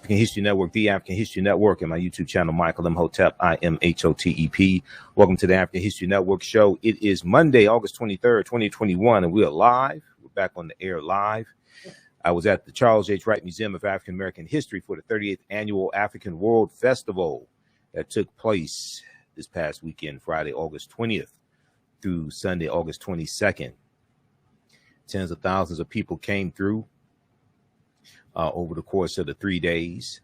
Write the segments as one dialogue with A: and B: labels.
A: African History Network, the African History Network, and my YouTube channel, Michael Imhotep, Imhotep. Welcome to the African History Network show. It is Monday, August 23rd, 2021, and we are live. We're back on the air live. I was at the Charles H. Wright Museum of African American History for the 38th Annual African World Festival that took place this past weekend, Friday, August 20th through Sunday, August 22nd. Tens of thousands of people came through over the course of the 3 days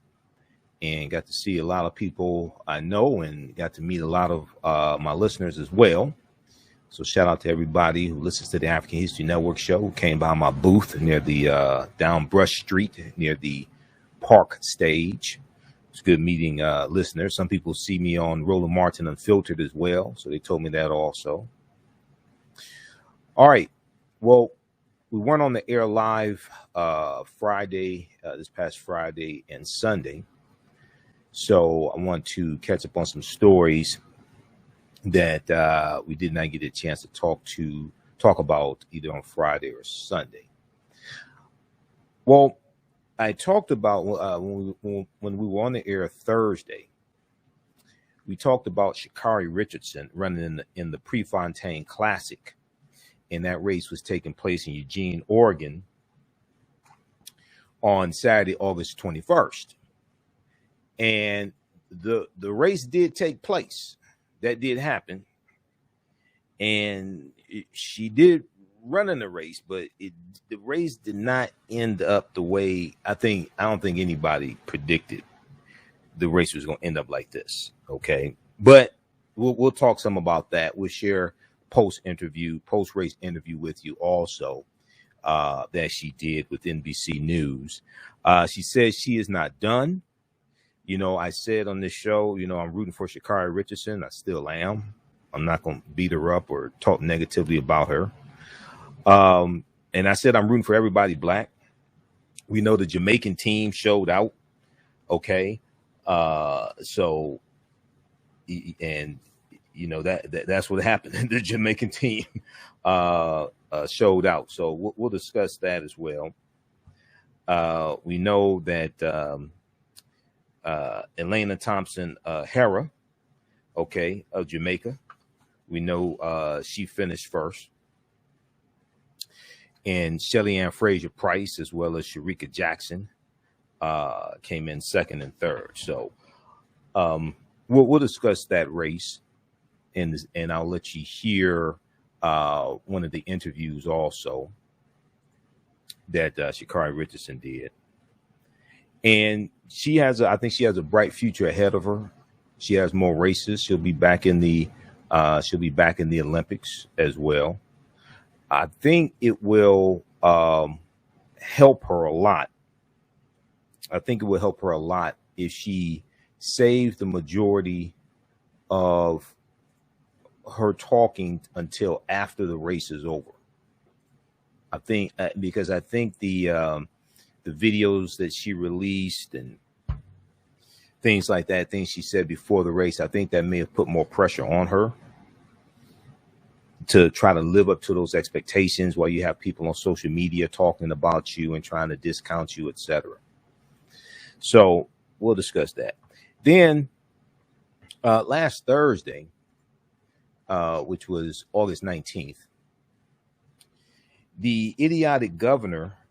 A: and got to see a lot of people I know and got to meet a lot of my listeners as well. So shout out to everybody who listens to the African History Network show, who came by my booth near the down Brush Street near the park stage. It's good meeting listeners. Some people see me on Roland Martin Unfiltered as well, so they told me that also. All right. Well, we weren't on the air live Friday, this past Friday and Sunday. So I want to catch up on some stories that we did not get a chance to talk about either on Friday or Sunday. Well, I talked about when we were on the air Thursday, we talked about Sha'Carri Richardson running in the Prefontaine Classic. And that race was taking place in Eugene, Oregon on Saturday, August 21st. And the race did take place. That did happen. And she did run in the race, but the race did not end up the way I don't think anybody predicted the race was going to end up like this. Okay. But we'll talk some about that. We'll share post-race interview with you also that she did with NBC News. She says she is not done. You know, I said on this show, you know, I'm rooting for Sha'Carri Richardson. I still am. I'm not going to beat her up or talk negatively about her. And I said I'm rooting for everybody black. We know the Jamaican team showed out. Okay. So, and you know, that's what happened. The Jamaican team showed out. So we'll discuss that as well. We know that Elena Thompson Hera, okay, of Jamaica, we know she finished first. And Shelly Ann Fraser Price, as well as Sharika Jackson, came in second and third. So we'll discuss that race. And I'll let you hear one of the interviews also that Sha'Carri Richardson did. And I think she has a bright future ahead of her. She has more races. She'll be back in the Olympics as well. I think it will help her a lot. I think it will help her a lot if she saves the majority of her talking until after the race is over. I think because I think the videos that she released and things like that, things she said before the race, I think that may have put more pressure on her to try to live up to those expectations while you have people on social media talking about you and trying to discount you, etc. So we'll discuss that. Then last Thursday, which was August 19th, the idiotic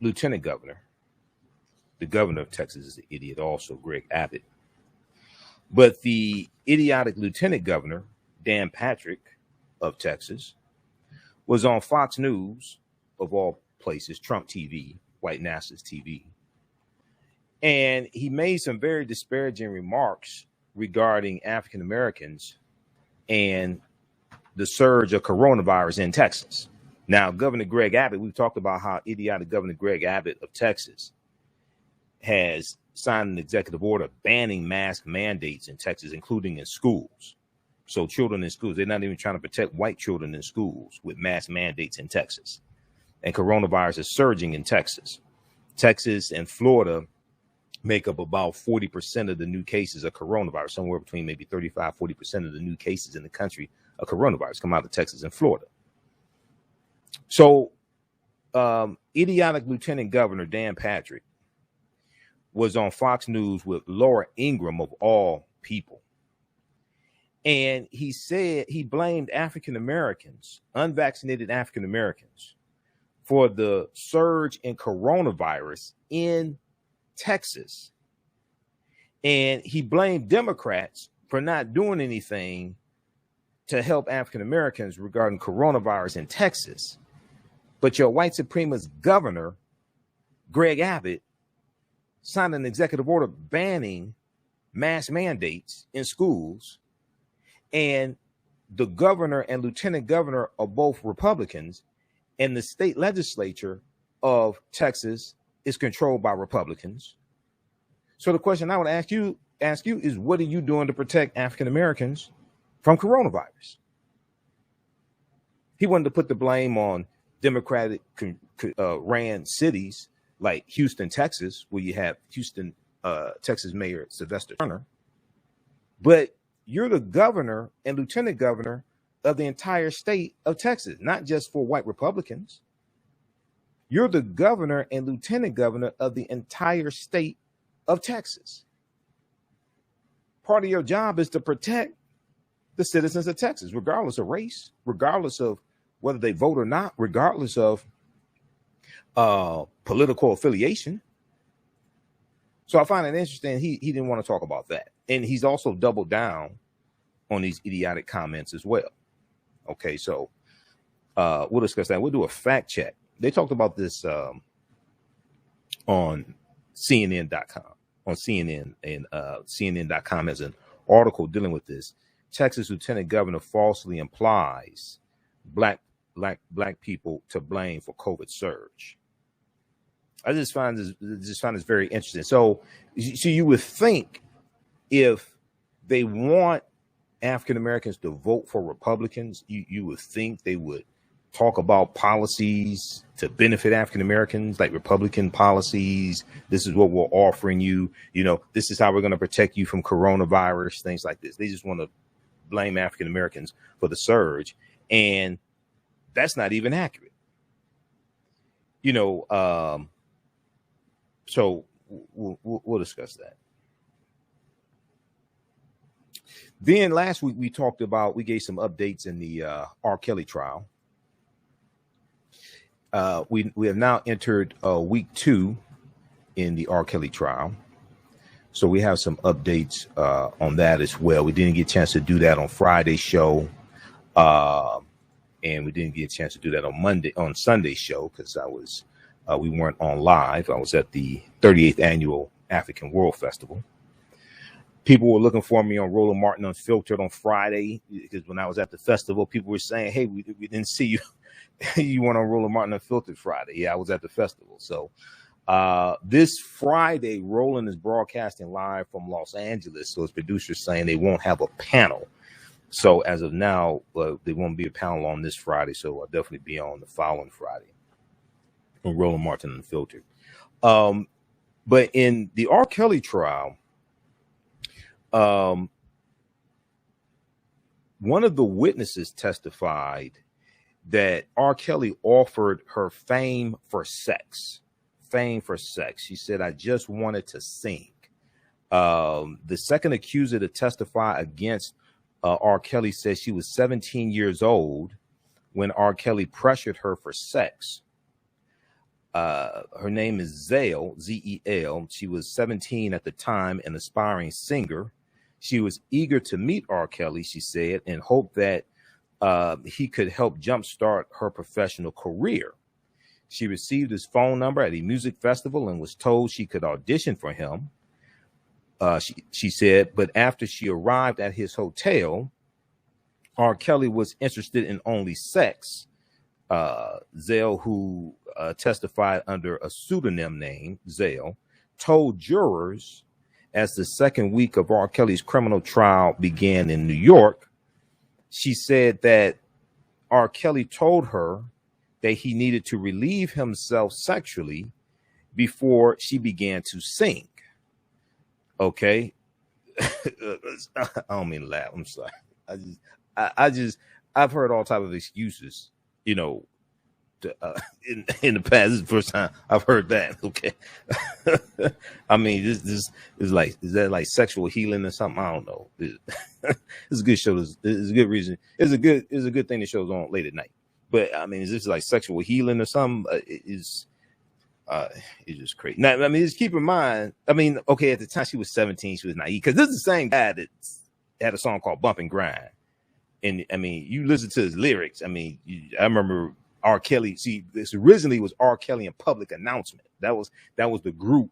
A: lieutenant governor, the governor of Texas is an idiot also, Greg Abbott. But the idiotic lieutenant governor, Dan Patrick of Texas, was on Fox News, of all places, Trump TV, white nationalist TV. And he made some very disparaging remarks regarding African Americans and the surge of coronavirus in Texas. Now, Governor Greg Abbott, we've talked about how idiotic Governor Greg Abbott of Texas has signed an executive order banning mask mandates in Texas, including in schools. So children in schools, they're not even trying to protect white children in schools with mask mandates in Texas. And coronavirus is surging in Texas. Texas and Florida make up about 40% of the new cases of coronavirus, somewhere between maybe 35-40% of the new cases in the country of coronavirus come out of Texas and Florida. So idiotic Lieutenant Governor Dan Patrick was on Fox News with Laura Ingraham, of all people. And he said he blamed African Americans, unvaccinated African Americans, for the surge in coronavirus in Texas. And he blamed Democrats for not doing anything to help African Americans regarding coronavirus in Texas. But your white supremacist governor, Greg Abbott, signed an executive order banning mask mandates in schools. And the governor and lieutenant governor are both Republicans, and the state legislature of Texas is controlled by Republicans. So the question I would ask you is, what are you doing to protect African Americans from coronavirus? He wanted to put the blame on Democratic ran cities like Houston, Texas, where you have Houston, Texas Mayor Sylvester Turner. But you're the governor and lieutenant governor of the entire state of Texas, not just for white Republicans. You're the governor and lieutenant governor of the entire state of Texas. Part of your job is to protect the citizens of Texas, regardless of race, regardless of whether they vote or not, regardless of political affiliation. So I find it interesting. He didn't want to talk about that. And he's also doubled down on these idiotic comments as well. Okay, so we'll discuss that. We'll do a fact check. They talked about this on CNN.com. On CNN, and CNN.com has an article dealing with this. Texas Lieutenant Governor falsely implies black people to blame for COVID surge. I just find this very interesting. So you would think if they want African Americans to vote for Republicans, you would think they would talk about policies to benefit African Americans, like Republican policies. This is what we're offering you. You know, this is how we're going to protect you from coronavirus, things like this. They just want to blame African Americans for the surge. And that's not even accurate. You know, so we'll discuss that. Then last week we gave some updates in the R. Kelly trial. We have now entered week 2 in the R. Kelly trial. So we have some updates on that as well. We didn't get a chance to do that on Friday's show. And we didn't get a chance to do that on Sunday's show because we weren't on live. I was at the 38th annual African World Festival. People were looking for me on Roland Martin Unfiltered on Friday because when I was at the festival, people were saying, "Hey, we didn't see you. You went on Roland Martin Unfiltered Friday." Yeah, I was at the festival. So this Friday, Roland is broadcasting live from Los Angeles. So his producers saying they won't have a panel. So as of now, there won't be a panel on this Friday. So I'll definitely be on the following Friday on Roland Martin Unfiltered. But in the R. Kelly trial, one of the witnesses testified that R. Kelly offered her fame for sex. Fame for sex. She said, "I just wanted to sing." The second accuser to testify against R. Kelly says she was 17 years old when R. Kelly pressured her for sex. Her name is Zale, Z-E-L. She was 17 at the time, an aspiring singer. She was eager to meet R. Kelly, she said, and hoped that he could help jumpstart her professional career. She received his phone number at a music festival and was told she could audition for him. She said, but after she arrived at his hotel, R. Kelly was interested in only sex. Zale, who testified under a pseudonym name, Zale, told jurors as the second week of R. Kelly's criminal trial began in New York, she said that R. Kelly told her that he needed to relieve himself sexually before she began to sing. Okay. I don't mean to laugh. I'm sorry. I've heard all types of excuses, you know, in the past. This is the first time I've heard that. Okay. I mean, this is like, is that like sexual healing or something? I don't know. It's a good show. It's a good reason. It's a good thing that shows on late at night. But I mean, is this like sexual healing or something? It's just crazy. Now, I mean, just keep in mind, I mean, okay, at the time she was 17, she was naive, because this is the same guy that had a song called Bump and Grind. And I mean, you listen to his lyrics. I mean, I remember R. Kelly. See, this originally was R. Kelly and Public Announcement. That was the group.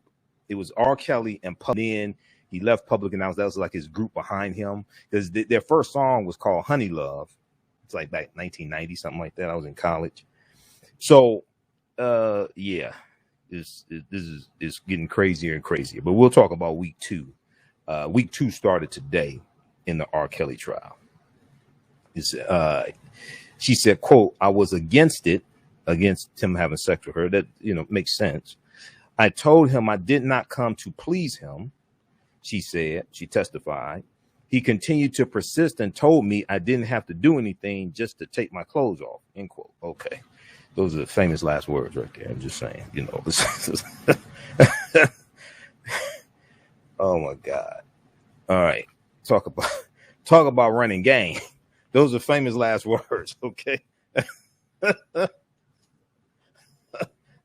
A: It was R. Kelly and then he left Public Announcement. That was like his group behind him, because their first song was called Honey Love. It's like back 1990, something like that. I was in college. So, yeah, this is getting crazier and crazier. But we'll talk about week 2. Week 2 started today in the R. Kelly trial. She said, quote, "I was against him having sex with her." That, makes sense. "I told him I did not come to please him," she said. She testified. "He continued to persist and told me I didn't have to do anything just to take my clothes off," end quote. Okay. Those are the famous last words right there. I'm just saying, Oh my God. All right. Talk about running game. Those are famous last words. Okay.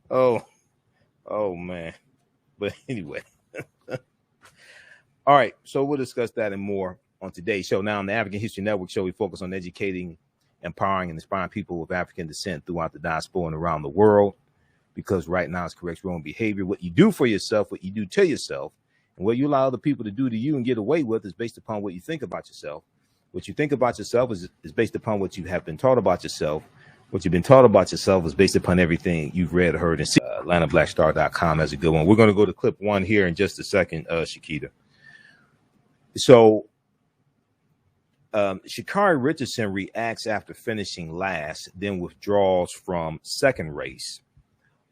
A: Oh man. But anyway. All right. So we'll discuss that and more on today's show. Now, on the African History Network show, we focus on educating, empowering, and inspiring people of African descent throughout the diaspora and around the world. Because right now it's correct wrong behavior. What you do for yourself, what you do to yourself, and what you allow other people to do to you and get away with is based upon what you think about yourself. What you think about yourself is based upon what you have been taught about yourself. What you've been taught about yourself is based upon everything you've read, heard, and seen. AtlantaBlackStar.com has a good one. We're going to go to clip 1 here in just a second, Shakita. So Sha'Carri Richardson reacts after finishing last, then withdraws from second race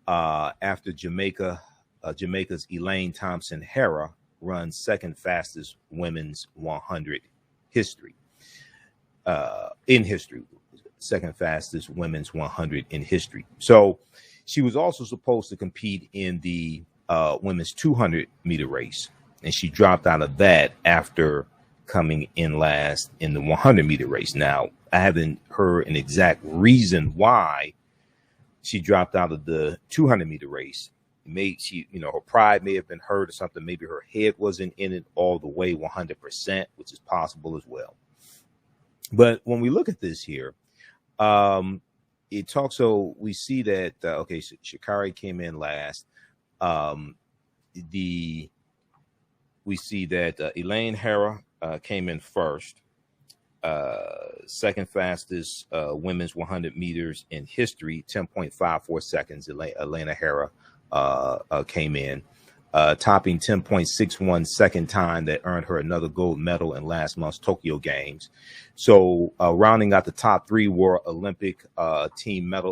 A: after Jamaica's Elaine Thompson-Herah runs second fastest women's 100 in history, second fastest women's 100 in history. So she was also supposed to compete in the women's 200 meter race, and she dropped out of that after coming in last in the 100 meter race. Now, I haven't heard an exact reason why she dropped out of the 200 meter race. Her pride may have been hurt or something. Maybe her head wasn't in it all the way 100%, which is possible as well. But when we look at this here, it talks. So we see that Sha'Carri came in last. We see that Elaine Herah came in first, second fastest women's 100 meters in history, 10.54 seconds. Elena Herah came in, topping 10.61 second time that earned her another gold medal in last month's Tokyo Games. So rounding out the top 3 were Olympic teammates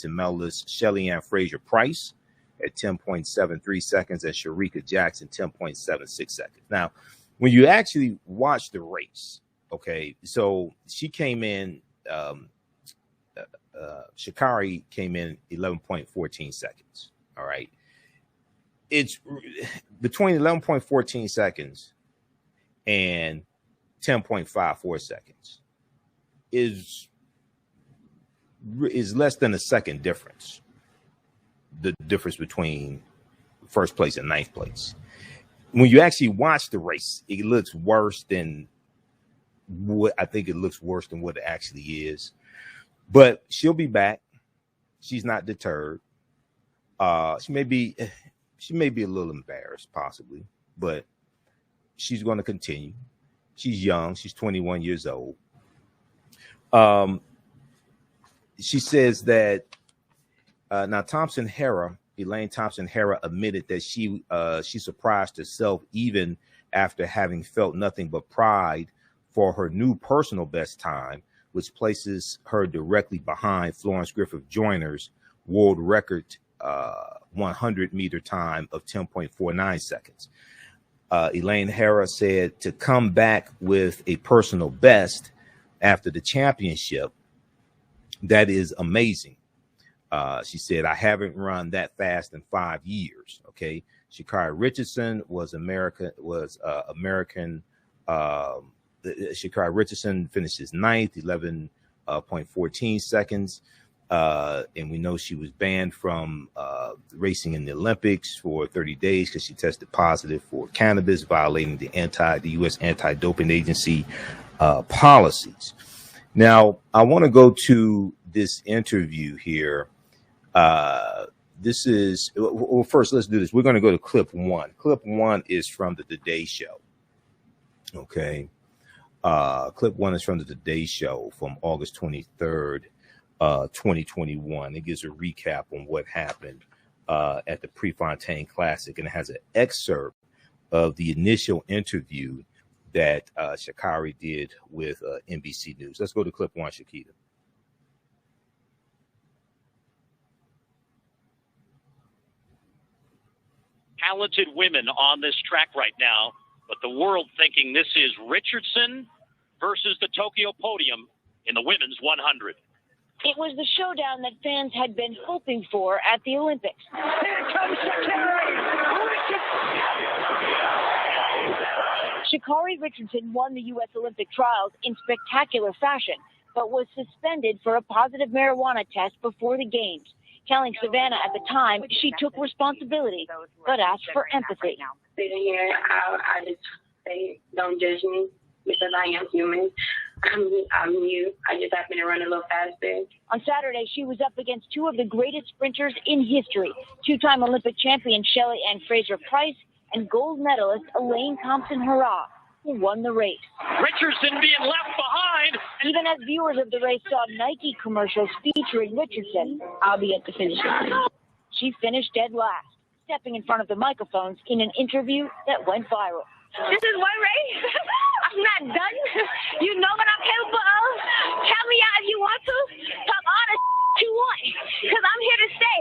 A: and medalists Shelly-Ann Fraser-Price at 10.73 seconds and Shericka Jackson 10.76 seconds. Now, when you actually watch the race, okay, so she came in, Sha'Carri came in 11.14 seconds. All right. It's between 11.14 seconds and 10.54 seconds is less than a second difference. The difference between first place and ninth place. When you actually watch the race, it looks worse than what it actually is. But she'll be back. She's not deterred. She may be a little embarrassed, possibly, but she's going to continue. She's young. She's 21 years old. She says that now Elaine Thompson-Herah admitted that she surprised herself even after having felt nothing but pride for her new personal best time, which places her directly behind Florence Griffith Joyner's world record 100 meter time of 10.49 seconds. Elaine Herah said to come back with a personal best after the championship That is amazing. She said, I haven't run that fast in 5 years. Okay. Sha'Carri Richardson was American. Sha'Carri Richardson finishes ninth, 11.14 seconds. And we know she was banned from racing in the Olympics for 30 days because she tested positive for cannabis, violating the U.S. anti-doping agency policies. Now, I want to go to this interview here. This is, well, first, let's do this. We're going to go to clip one. Clip one is from the Today Show. Okay. Clip one is from the Today Show from August 23rd, 2021. It gives a recap on what happened at the Prefontaine Classic, and it has an excerpt of the initial interview that Sha'Carri did with NBC News. Let's go to clip one, Shakita.
B: Talented women on this track right now, but the world thinking this is Richardson versus the Tokyo podium in the women's 100.
C: It was the showdown that fans had been hoping for at the Olympics.
D: Here comes Sha'Carri Richardson.
C: Sha'Carri Richardson won the U.S. Olympic trials in spectacular fashion, but was suspended for a positive marijuana test before the games. Telling Savannah at the time she took responsibility, but asked for empathy.
E: Sitting here, I just say, don't judge me because I am human. I'm new. I just happen to run a little faster.
C: On Saturday, she was up against two of the greatest sprinters in history, two-time Olympic champion Shelley Ann Fraser-Price and gold medalist Elaine Thompson-Herah, who won the race.
B: Richardson being left behind.
C: Even as viewers of the race saw Nike commercials featuring Richardson,
E: I'll be at the finish line.
C: she finished dead last, stepping in front of the microphones in an interview that went viral.
E: This is one race. I'm not done. You know what I'm capable of. Tell me out if you want to. Talk all the you want, because I'm here to stay.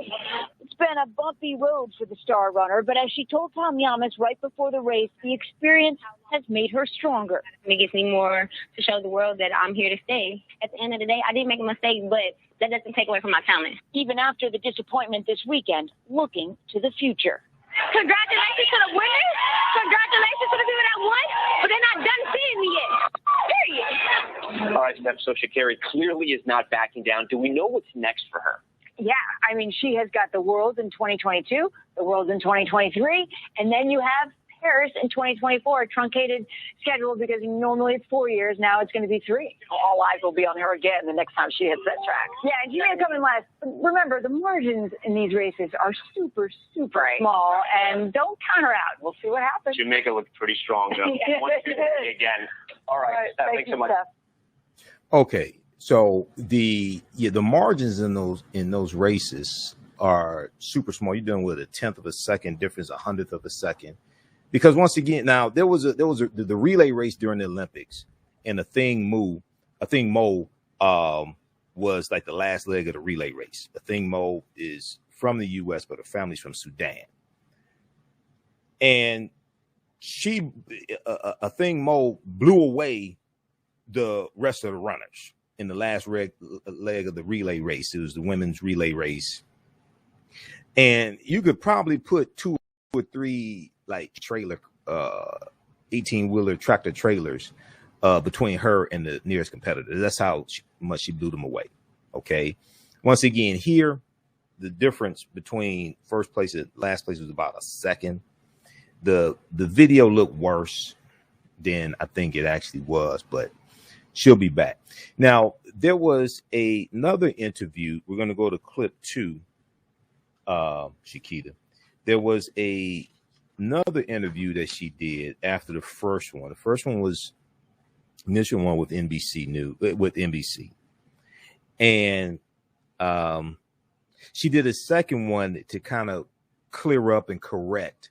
C: It's been a bumpy road for the star runner, but as she told Tom Yamas right before the race, the experience has made her stronger.
E: It gives me more to show the world that I'm here to stay. At the end of the day, I did make a mistake, but that doesn't take away from my talent.
C: Even after the disappointment this weekend, looking to the future.
E: Congratulations to the winners. Congratulations to the people that won, but they're not done seeing me yet. Period.
F: All right, Steph. So Sha'Carri clearly is not backing down. Do we know what's next for her?
C: Yeah, I mean, she has got the Worlds in 2022, the Worlds in 2023, and then you have Paris in 2024, a truncated schedule because normally it's 4 years. Now it's going to be 3.
G: All eyes will be on her again the next time she hits that track.
C: Yeah, and she may come in last. Remember, the margins in these races are super, super small, and don't count her out. We'll see what happens.
F: Jamaica looked pretty strong, though. Once again. All right, Steph, thanks so much.
C: Steph.
A: Okay, so the margins in those races are super small. You're dealing with a 1/10 of a second difference, 100th of a second. Because once again, now there was the relay race during the Olympics, and the thing Mo was like the last leg of the relay race. The thing Mo is from the U.S., but her family's from Sudan, and a thing Mo blew away the rest of the runners in the last leg of the relay race. It was the women's relay race, and you could probably put 2 or 3 like trailer 18-wheeler tractor trailers between her and the nearest competitor. That's how much she blew them away. Okay, once again, here the difference between first place and last place was about a second. The video looked worse than I think it actually was, but she'll be back. Now there was another interview. We're going to go to clip 2, Shakita. There was another interview that she did after the first one. The first one was initial one with NBC, and she did a second one to kind of clear up and correct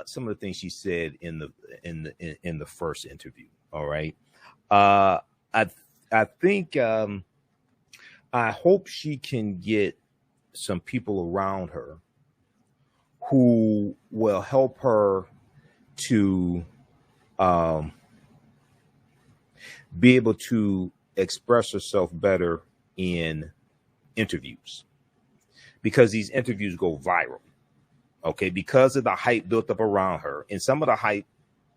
A: some of the things she said in the first interview. All right, I think I hope she can get some people around her who will help her to be able to express herself better in interviews, because these interviews go viral. Okay, because of the hype built up around her, and some of the hype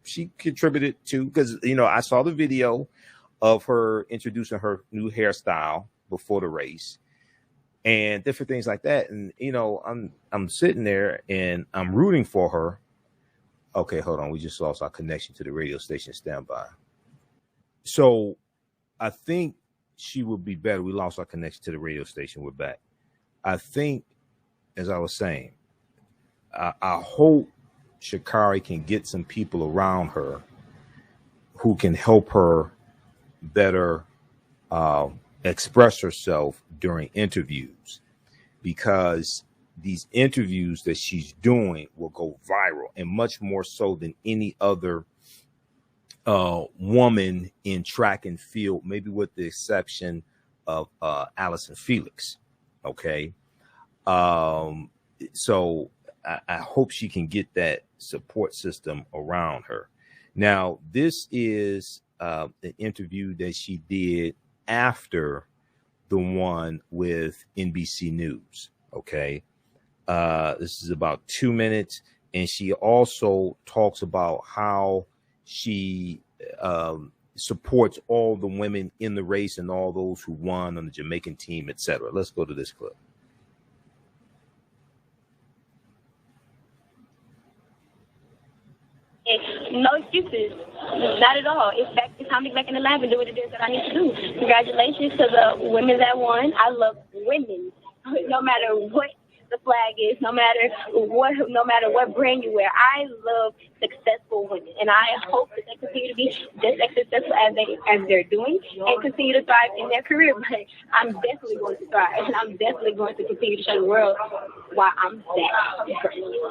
A: she contributed to, because, you know, I saw the video of her introducing her new hairstyle before the race and different things like that. And, you know, I'm sitting there and I'm rooting for her. Okay, hold on. We just lost our connection to the radio station. Stand by. So I think she would be better. We lost our connection to the radio station. We're back. I think, as I was saying, I hope Sha'Carri can get some people around her who can help her better express herself during interviews, because these interviews that she's doing will go viral, and much more so than any other woman in track and field, maybe with the exception of Allison Felix. Okay. So I hope she can get that support system around her. Now, this is an interview that she did after the one with NBC News. Okay. This is about 2 minutes. And she also talks about how she supports all the women in the race and all those who won on the Jamaican team, etc. Let's go to this clip.
E: No excuses, not at all. It's time to get back in the lab and do what it is that I need to do. Congratulations to the women that won. I love women, no matter what the flag is, no matter what brand you wear. I love successful women, and I hope that they continue to be just as successful as they're doing, and continue to thrive in their career. But I'm definitely going to thrive, and I'm definitely going to continue to show the world why I'm that.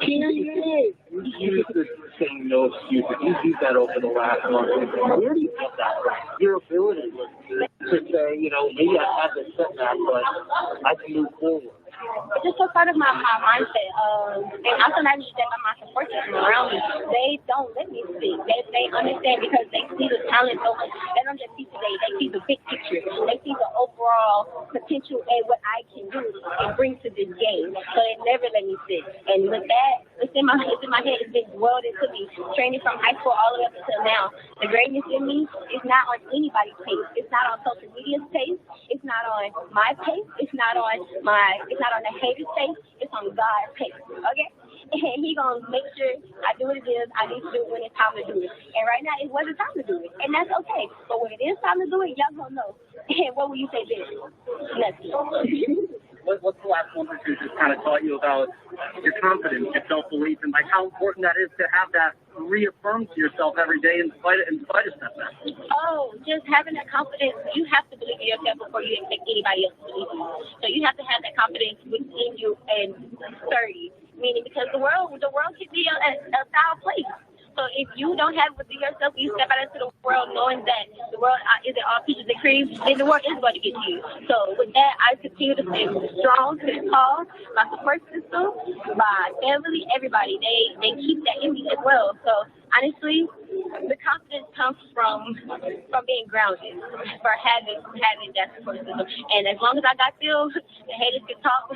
H: You used to saying no excuses. You used that over the last month. Where do you get that from? Your ability to say, you know, maybe I had this setback, but I can move forward.
E: It's just a part of my mindset. And I can actually that by my support system around me. They don't let me speak. They understand, because they see the talent. So they don't just see today. They see the big picture. They see the overall potential and what I can do and bring to this game. So they never let me sit. And with that, it's in my head. It's been drilled into me, training from high school all the way up until now. The greatness in me is not on anybody's pace. It's not on social media's pace. It's not on my pace. It's not on the haters' pace. It's on God's pace. Okay? And he gonna make sure I do what it is I need to do when it's time to do it. And right now it wasn't time to do it. And that's okay. But when it is time to do it, y'all gonna know. And what will you say then? Nothing.
H: What's the last one or two just kind of taught you about your confidence, your self-belief, and like how important that is to have that reaffirmed to yourself every day in spite of setbacks?
E: Oh, just having that confidence. You have to believe in yourself before you expect anybody else to believe in you. So you have to have that confidence within you and sturdy. Meaning, because the world can be a foul place. So if you don't have it within yourself, you step out into the world knowing that the world isn't all peaches and cream, then the world is going to get you. So with that, I continue to stay strong to the cause. My support system, my family, everybody, they keep that in me as well. So honestly, the confidence comes from being grounded, for having that support system. And as long as I got still, the haters can talk,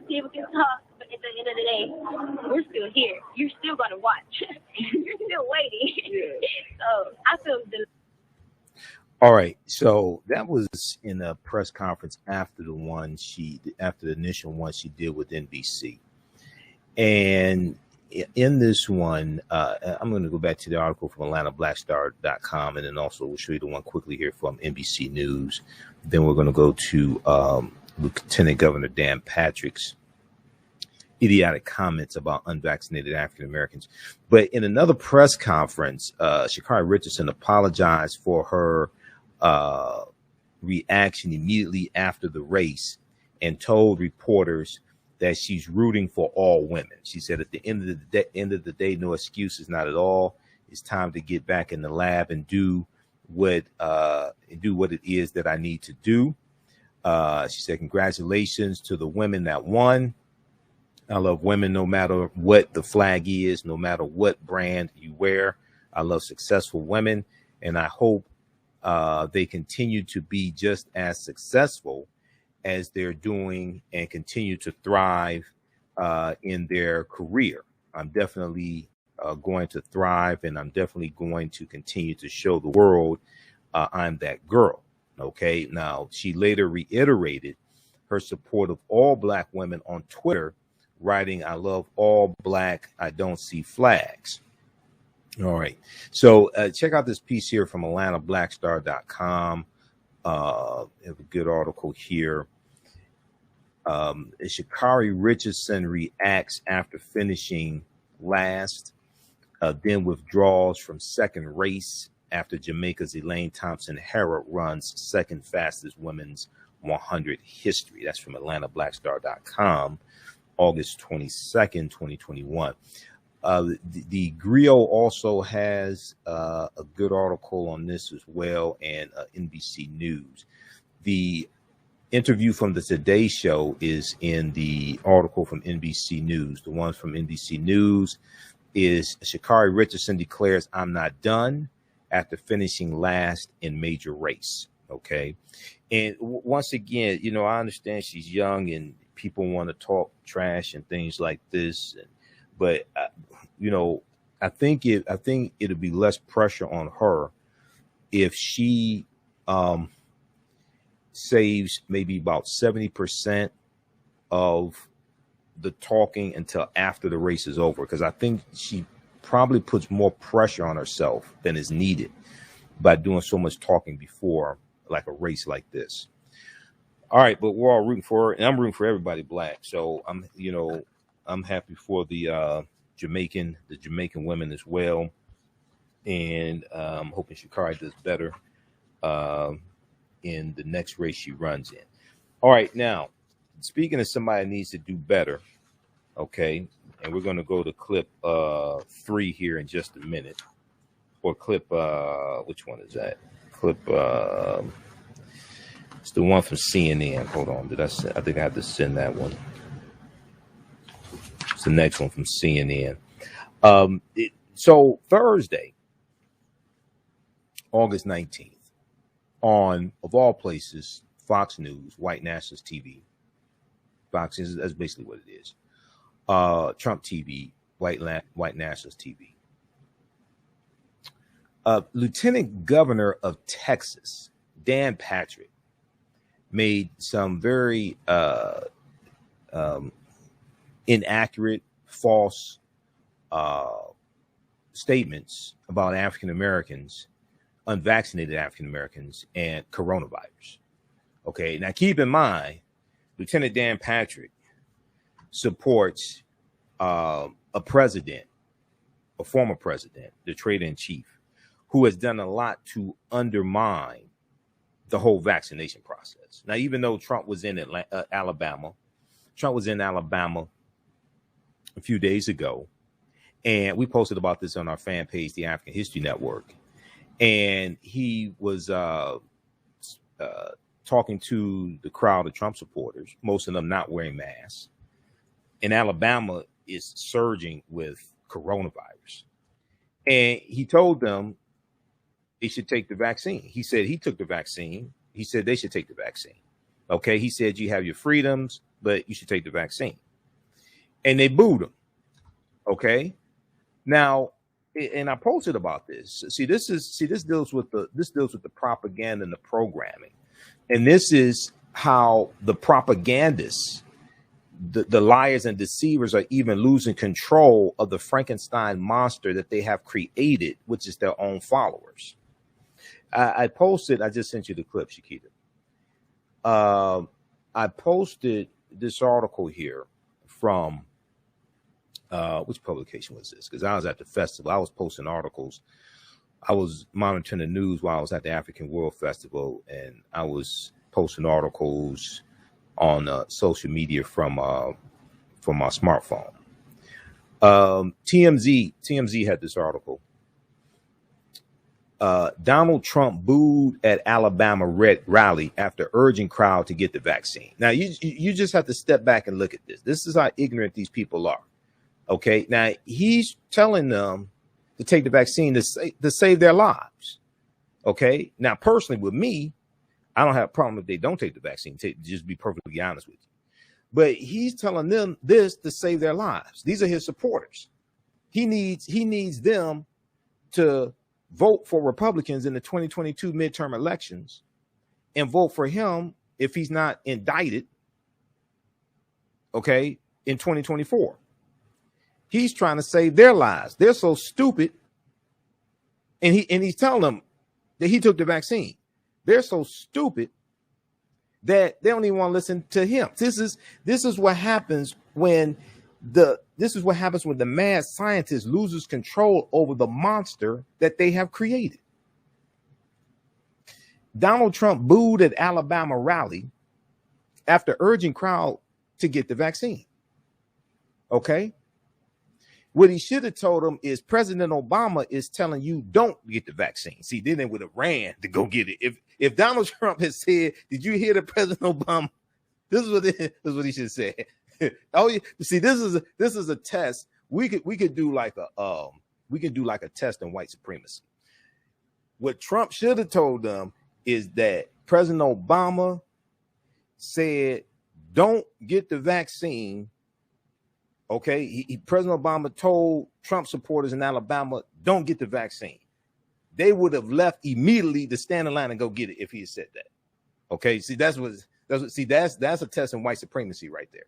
E: people can talk. But at the end of the day, we're still here. You're still going to watch. You're still waiting. So I feel good.
A: All right. So that was in a press conference after the initial one she did with NBC. And in this one, I'm going to go back to the article from AtlantaBlackStar.com, and then also we'll show you the one quickly here from NBC News. Then we're going to go to Lieutenant Governor Dan Patrick's idiotic comments about unvaccinated African Americans. But in another press conference, Sha'Carri Richardson apologized for her reaction immediately after the race and told reporters that she's rooting for all women. She said, at the end of the day, no excuses, not at all. It's time to get back in the lab and do what it is that I need to do. She said, congratulations to the women that won. I love women no matter what the flag is, no matter what brand you wear. I love successful women, and I hope they continue to be just as successful as they're doing and continue to thrive in their career. I'm definitely going to thrive, and I'm definitely going to continue to show the world I'm that girl. Okay. Now, she later reiterated her support of all Black women on Twitter, writing, "I love all Black. I don't see flags." All right. So check out this piece here from AtlantaBlackStar.com. Have a good article here. Sha'Carri Richardson reacts after finishing last, then withdraws from second race after Jamaica's Elaine Thompson-Herah runs second fastest women's 100 history. That's from AtlantaBlackStar.com, August 22nd, 2021. The Griot also has a good article on this as well, and NBC News. The interview from the Today Show is in the article from NBC News. The one from NBC News is Sha'Carri Richardson declares, "I'm not done," after finishing last in major race. Okay. And once again, you know, I understand she's young and people want to talk trash and things like this. But, you know, I think it'll be less pressure on her if she saves maybe about 70% of the talking until after the race is over, because I think she probably puts more pressure on herself than is needed by doing so much talking before like a race like this. All right, but we're all rooting for her, and I'm rooting for everybody Black. So I'm happy for the Jamaican women as well, and I'm hoping Sha'Carri does better in the next race she runs in. All right, now speaking of somebody that needs to do better, okay, and we're going to go to clip 3 here in just a minute, or clip which one is that? Clip it's the one from CNN. Hold on, I think I have to send that one. It's the next one from CNN. So Thursday, August 19th, on, of all places, Fox News, white nationalist TV. Fox is, that's basically what it is. Trump TV, white nationalist TV. Lieutenant Governor of Texas, Dan Patrick, made some very inaccurate, false statements about African Americans, unvaccinated African Americans, and coronavirus. Okay, now keep in mind, Lieutenant Dan Patrick supports a president, a former president, the traitor-in-chief, who has done a lot to undermine the whole vaccination process. Now, even though Trump was in Alabama a few days ago, and we posted about this on our fan page, the African History Network, and he was talking to the crowd of Trump supporters, most of them not wearing masks. And Alabama is surging with coronavirus. And he told them they should take the vaccine. He said he took the vaccine. He said they should take the vaccine. Okay. He said you have your freedoms, but you should take the vaccine. And they booed him. Okay. Now, and I posted about this. This deals with the propaganda and the programming. And this is how the propagandists, the liars and deceivers, are even losing control of the Frankenstein monster that they have created, which is their own followers. I just sent you the clip, Shakita. I posted this article here from, which publication was this? Because I was at the festival. I was posting articles. I was monitoring the news while I was at the African World Festival, and I was posting articles on social media from my smartphone. TMZ had this article. Donald Trump booed at Alabama rally after urging crowd to get the vaccine. Now, you just have to step back and look at this. This is how ignorant these people are. Okay, now he's telling them to take the vaccine to save their lives. Okay, now personally with me, I don't have a problem if they don't take the vaccine, just be perfectly honest with you. But he's telling them this to save their lives. These are his supporters. He needs them to vote for Republicans in the 2022 midterm elections and vote for him if he's not indicted, okay, in 2024. He's trying to save their lives. They're so stupid. And he's telling them that he took the vaccine. They're so stupid that they don't even want to listen to him. This is what happens when the mad scientist loses control over the monster that they have created. Donald Trump booed at Alabama rally after urging crowd to get the vaccine. Okay? What he should have told him is President Obama is telling you don't get the vaccine. See, then they would have ran to go get it. If Donald Trump had said, "Did you hear the President Obama?" This is what he should have said. Oh, see, this is a test. We could do like a test in white supremacy. What Trump should have told them is that President Obama said, "Don't get the vaccine." Okay, President Obama told Trump supporters in Alabama, "Don't get the vaccine." They would have left immediately to stand in line and go get it if he had said that. Okay, see, that's a test in white supremacy right there.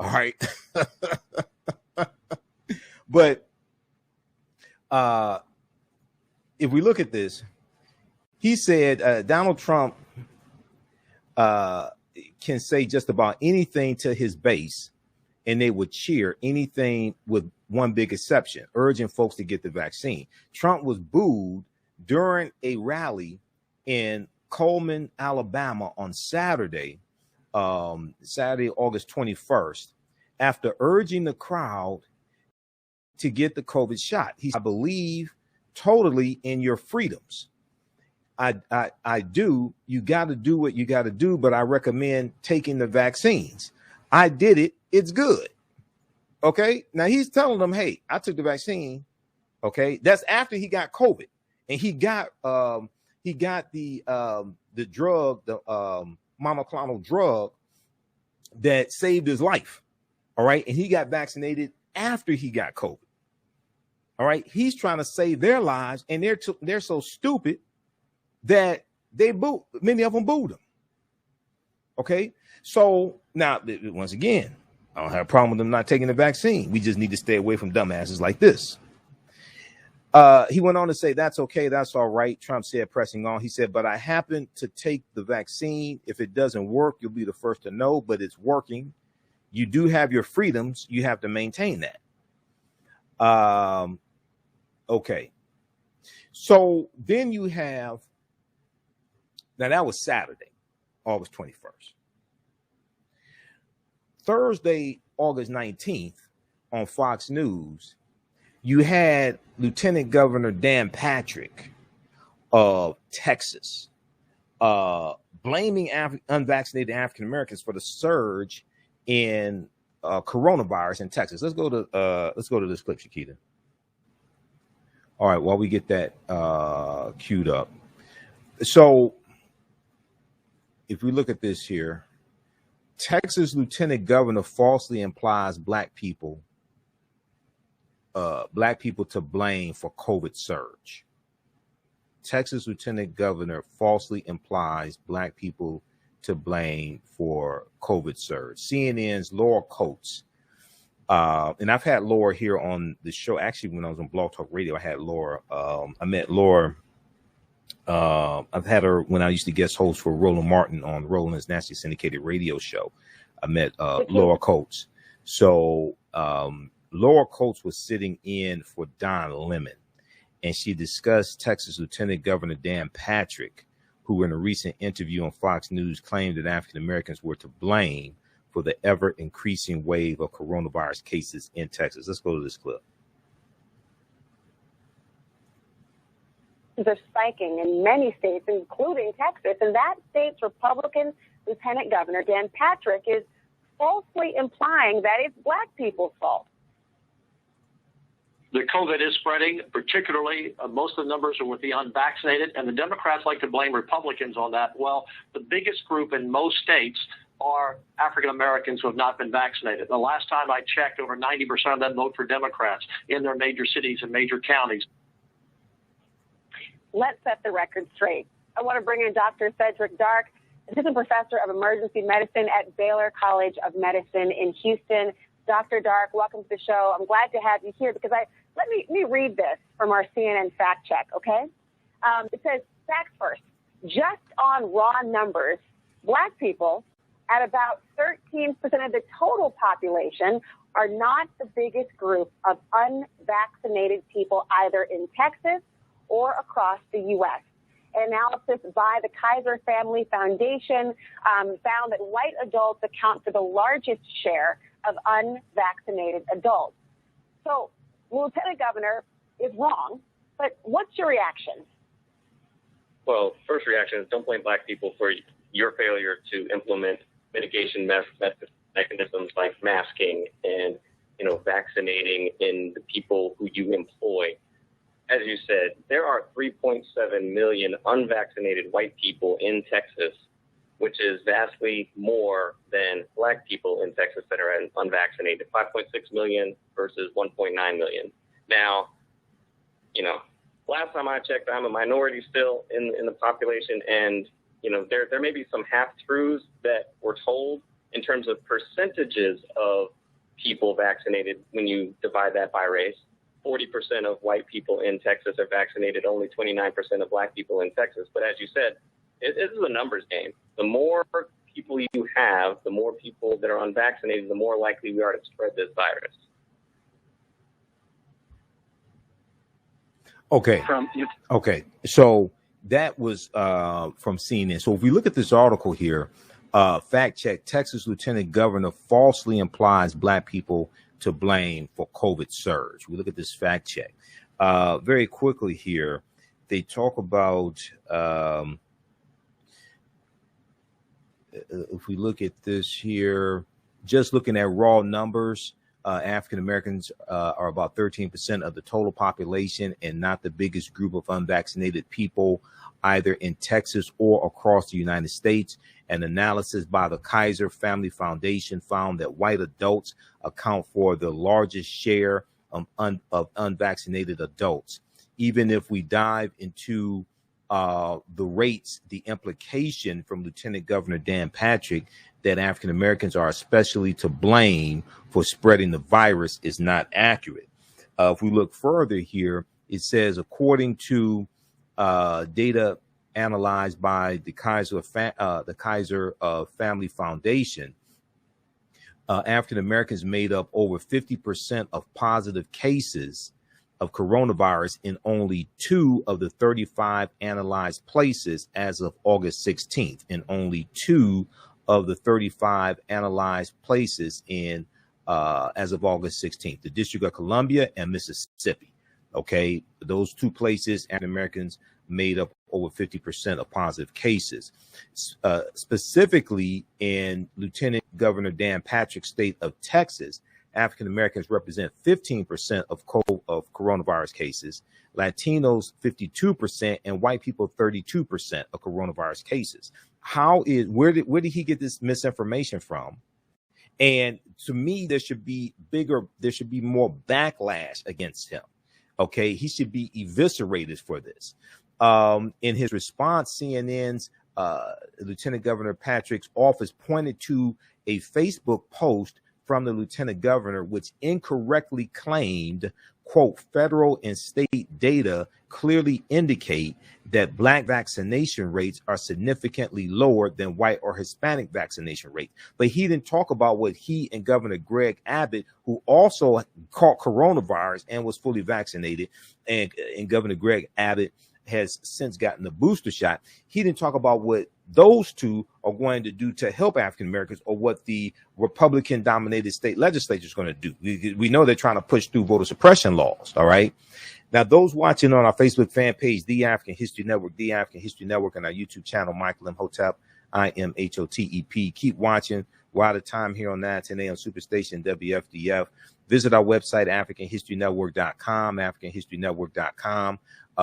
A: All right, but if we look at this, he said Donald Trump can say just about anything to his base, and they would cheer anything with one big exception, urging folks to get the vaccine. Trump was booed during a rally in Coleman, Alabama on Saturday, August 21st, after urging the crowd to get the COVID shot. I believe totally in your freedoms. I do. You got to do what you got to do, but I recommend taking the vaccines. I did it. It's good. Okay. Now he's telling them, "Hey, I took the vaccine." Okay. That's after he got COVID, and he got the drug, the monoclonal drug that saved his life. All right. And he got vaccinated after he got COVID. All right. He's trying to save their lives, and they're so stupid that many of them booed him. Okay. So now, once again, I don't have a problem with them not taking the vaccine. We just need to stay away from dumbasses like this. He went on to say, "That's okay. That's all right." Trump said, pressing on. He said, "But I happen to take the vaccine. If it doesn't work, you'll be the first to know, but it's working. You do have your freedoms. You have to maintain that." Okay. So then you have, now that was Saturday, August 21st. Thursday, August 19th, on Fox News, you had Lieutenant Governor Dan Patrick of Texas blaming unvaccinated African Americans for the surge in coronavirus in Texas. Let's go to this clip, Shakita. All right, while we get that queued up. So if we look at this here, Texas Lieutenant Governor falsely implies black people to blame for COVID surge. Texas Lieutenant Governor falsely implies black people to blame for COVID surge. CNN's Laura Coates, and I've had Laura here on the show. Actually, when I was on Blog Talk Radio, I had Laura. I met Laura. I've had her when I used to guest host for Roland Martin on Roland's nationally syndicated radio show. I met Laura Coates. So Laura Coates was sitting in for Don Lemon, and she discussed Texas Lieutenant Governor Dan Patrick, who in a recent interview on Fox News claimed that African Americans were to blame for the ever increasing wave of coronavirus cases in Texas. Let's go to this clip.
G: Are spiking in many states, including Texas, and that state's Republican Lieutenant Governor Dan Patrick is falsely implying that it's black people's fault.
I: The COVID is spreading, particularly most of the numbers are with the unvaccinated, and the Democrats like to blame Republicans on that. Well, the biggest group in most states are African Americans who have not been vaccinated. The last time I checked, over 90% of them vote for Democrats in their major cities and major counties.
G: Let's set the record straight. I want to bring in Dr. Cedric Dark, assistant professor of emergency medicine at Baylor College of Medicine in Houston. Dr. Dark, welcome to the show. I'm glad to have you here because let me read this from our CNN fact check, okay? It says, facts first. Just on raw numbers, Black people, at about 13% of the total population, are not the biggest group of unvaccinated people either in Texas or across the U.S. An analysis by the Kaiser Family Foundation found that white adults account for the largest share of unvaccinated adults. So, Lieutenant Governor is wrong, but what's your reaction?
F: Well, first reaction is don't blame Black people for your failure to implement mitigation mechanisms like masking and, vaccinating in the people who you employ. As you said, there are 3.7 million unvaccinated white people in Texas, which is vastly more than Black people in Texas that are unvaccinated, 5.6 million versus 1.9 million. Now, last time I checked, I'm a minority still in the population, and, there may be some half-truths that we're told in terms of percentages of people vaccinated when you divide that by race. 40% of white people in Texas are vaccinated, only 29% of Black people in Texas. But as you said, this is a numbers game. The more people you have, the more people that are unvaccinated, the more likely we are to spread this virus.
A: Okay. So that was from CNN. So if we look at this article here, fact check, Texas Lieutenant Governor falsely implies Black people to blame for COVID surge. We look at this fact check. Very quickly here, they talk about, if we look at this here, just looking at raw numbers, African Americans are about 13% of the total population and not the biggest group of unvaccinated people either in Texas or across the United States. An analysis by the Kaiser Family Foundation found that white adults account for the largest share of unvaccinated adults. Even if we dive into the rates, the implication from Lieutenant Governor Dan Patrick that African Americans are especially to blame for spreading the virus is not accurate. If we look further here, it says, according to data analyzed by the Kaiser Family Foundation, African Americans made up over 50% of positive cases of coronavirus in only 2 of the 35 analyzed places as of August 16th, in only 2 of the 35 analyzed places in as of August 16th, the District of Columbia and Mississippi. Okay, those 2 places, African Americans made up over 50% of positive cases. Specifically in Lieutenant Governor Dan Patrick's state of Texas, African Americans represent 15% of coronavirus cases, Latinos 52%, and white people 32% of coronavirus cases. Where did he get this misinformation from? And to me, there should be more backlash against him. Okay, he should be eviscerated for this. In his response, CNN's Lieutenant Governor Patrick's office pointed to a Facebook post from the Lieutenant Governor, which incorrectly claimed, quote, federal and state data clearly indicate that Black vaccination rates are significantly lower than white or Hispanic vaccination rates. But he didn't talk about what he and Governor Greg Abbott, who also caught coronavirus and was fully vaccinated, and Governor Greg Abbott has since gotten the booster shot. He didn't talk about what those 2 are going to do to help African Americans, or what the Republican dominated state legislature is going to do. We know they're trying to push through voter suppression laws. All right. Now, those watching on our Facebook fan page, The African History Network, The African History Network, and our YouTube channel, Michael Imhotep, IMHOTEP. Keep watching. We're out of time here on 910 AM Superstation WFDF. Visit our website, AfricanHistoryNetwork.com, AfricanHistoryNetwork.com.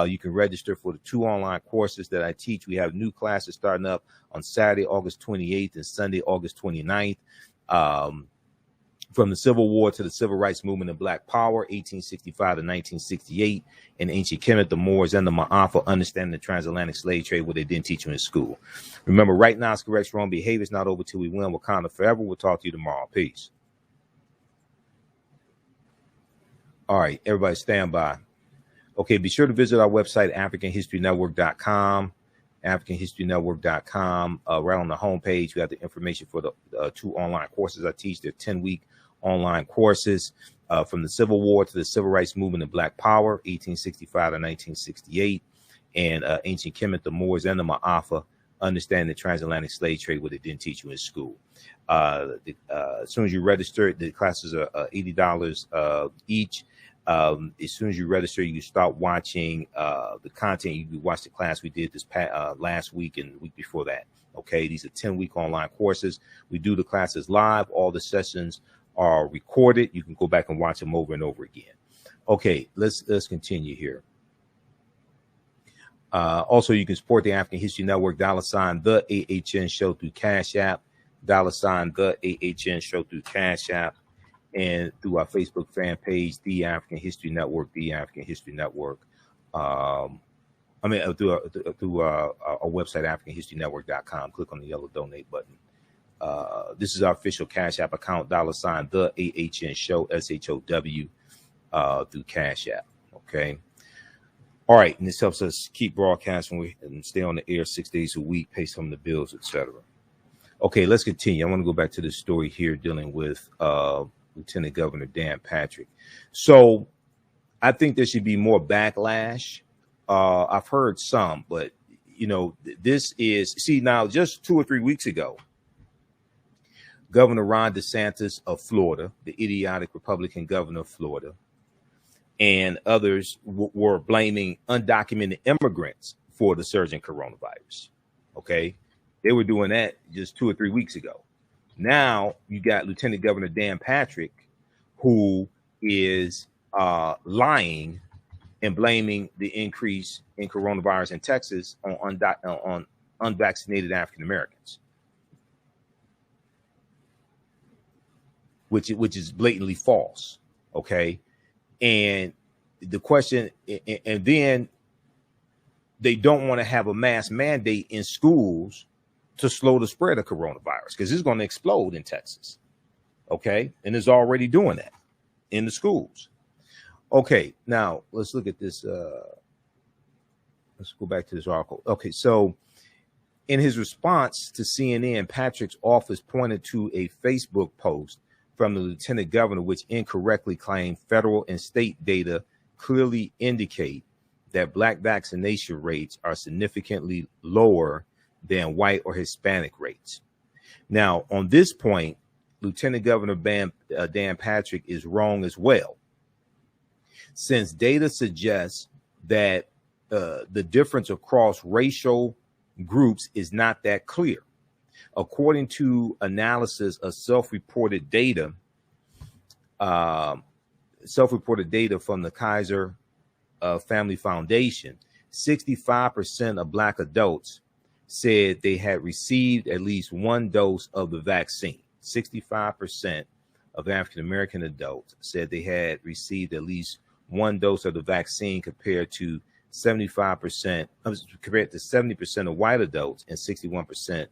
A: You can register for the 2 online courses that I teach. We have new classes starting up on Saturday, August 28th and Sunday, August 29th. From the Civil War to the Civil Rights Movement and Black Power, 1865 to 1968, in ancient Kemet, the Moors, and the Ma'afa, understanding the transatlantic slave trade, what they didn't teach you in school. Remember, right now is correct, wrong behavior is not over till we win. Wakanda forever. We'll talk to you tomorrow. Peace. All right, everybody stand by. Okay, be sure to visit our website, AfricanHistoryNetwork.com, AfricanHistoryNetwork.com. Right on the homepage, we have the information for the 2 online courses I teach. They're 10-week online courses from the Civil War to the Civil Rights Movement and Black Power, 1865 to 1968, and ancient Kemet, the Moors, and the Ma'afa, understanding the transatlantic slave trade, what they didn't teach you in school. As soon as you register, the classes are $80 each. As soon as you register, you start watching the content. You watch the class we did this last week and the week before that. Okay, these are 10-week online courses. We do the classes live. All the sessions are recorded. You can go back and watch them over and over again. Okay, let's continue here. Also, you can support the African History Network, $ the AHN Show through Cash App, $ the AHN Show through Cash App, and through our Facebook fan page, The African History Network, The African History Network. Through our website, AfricanHistoryNetwork.com. Click on the yellow donate button. This is our official Cash App account, $ the AHN Show, SHOW, through Cash App. Okay. All right. And this helps us keep broadcasting and stay on the air 6 days a week, pay some of the bills, etc. Okay, let's continue. I want to go back to this story here dealing with Lieutenant Governor Dan Patrick. So I think there should be more backlash. I've heard some, but, you know, this is, see, now just 2 or 3 weeks ago, Governor Ron DeSantis of Florida, the idiotic Republican governor of Florida, and others were blaming undocumented immigrants for the surge in coronavirus. Okay. They were doing that just 2 or 3 weeks ago. Now you got Lieutenant Governor Dan Patrick, who is lying and blaming the increase in coronavirus in Texas on unvaccinated African Americans, which is blatantly false. Okay. And the question, and then they don't want to have a mask mandate in schools to slow the spread of coronavirus, because it's going to explode in Texas. Okay. And it's already doing that in the schools. Okay. Now let's look at this. Let's go back to this article. Okay. So in his response to CNN, Patrick's office pointed to a Facebook post from the lieutenant governor, which incorrectly claimed federal and state data clearly indicate that Black vaccination rates are significantly lower than white or Hispanic rates. Now, on this point, Lieutenant Governor Dan Patrick is wrong as well, since data suggests that the difference across racial groups is not that clear. According to analysis of self-reported data from the Kaiser Family Foundation, 65% of Black adults said they had received at least one dose of the vaccine. 65% of African American adults said they had received at least one dose of the vaccine, compared to 70% of white adults and 61%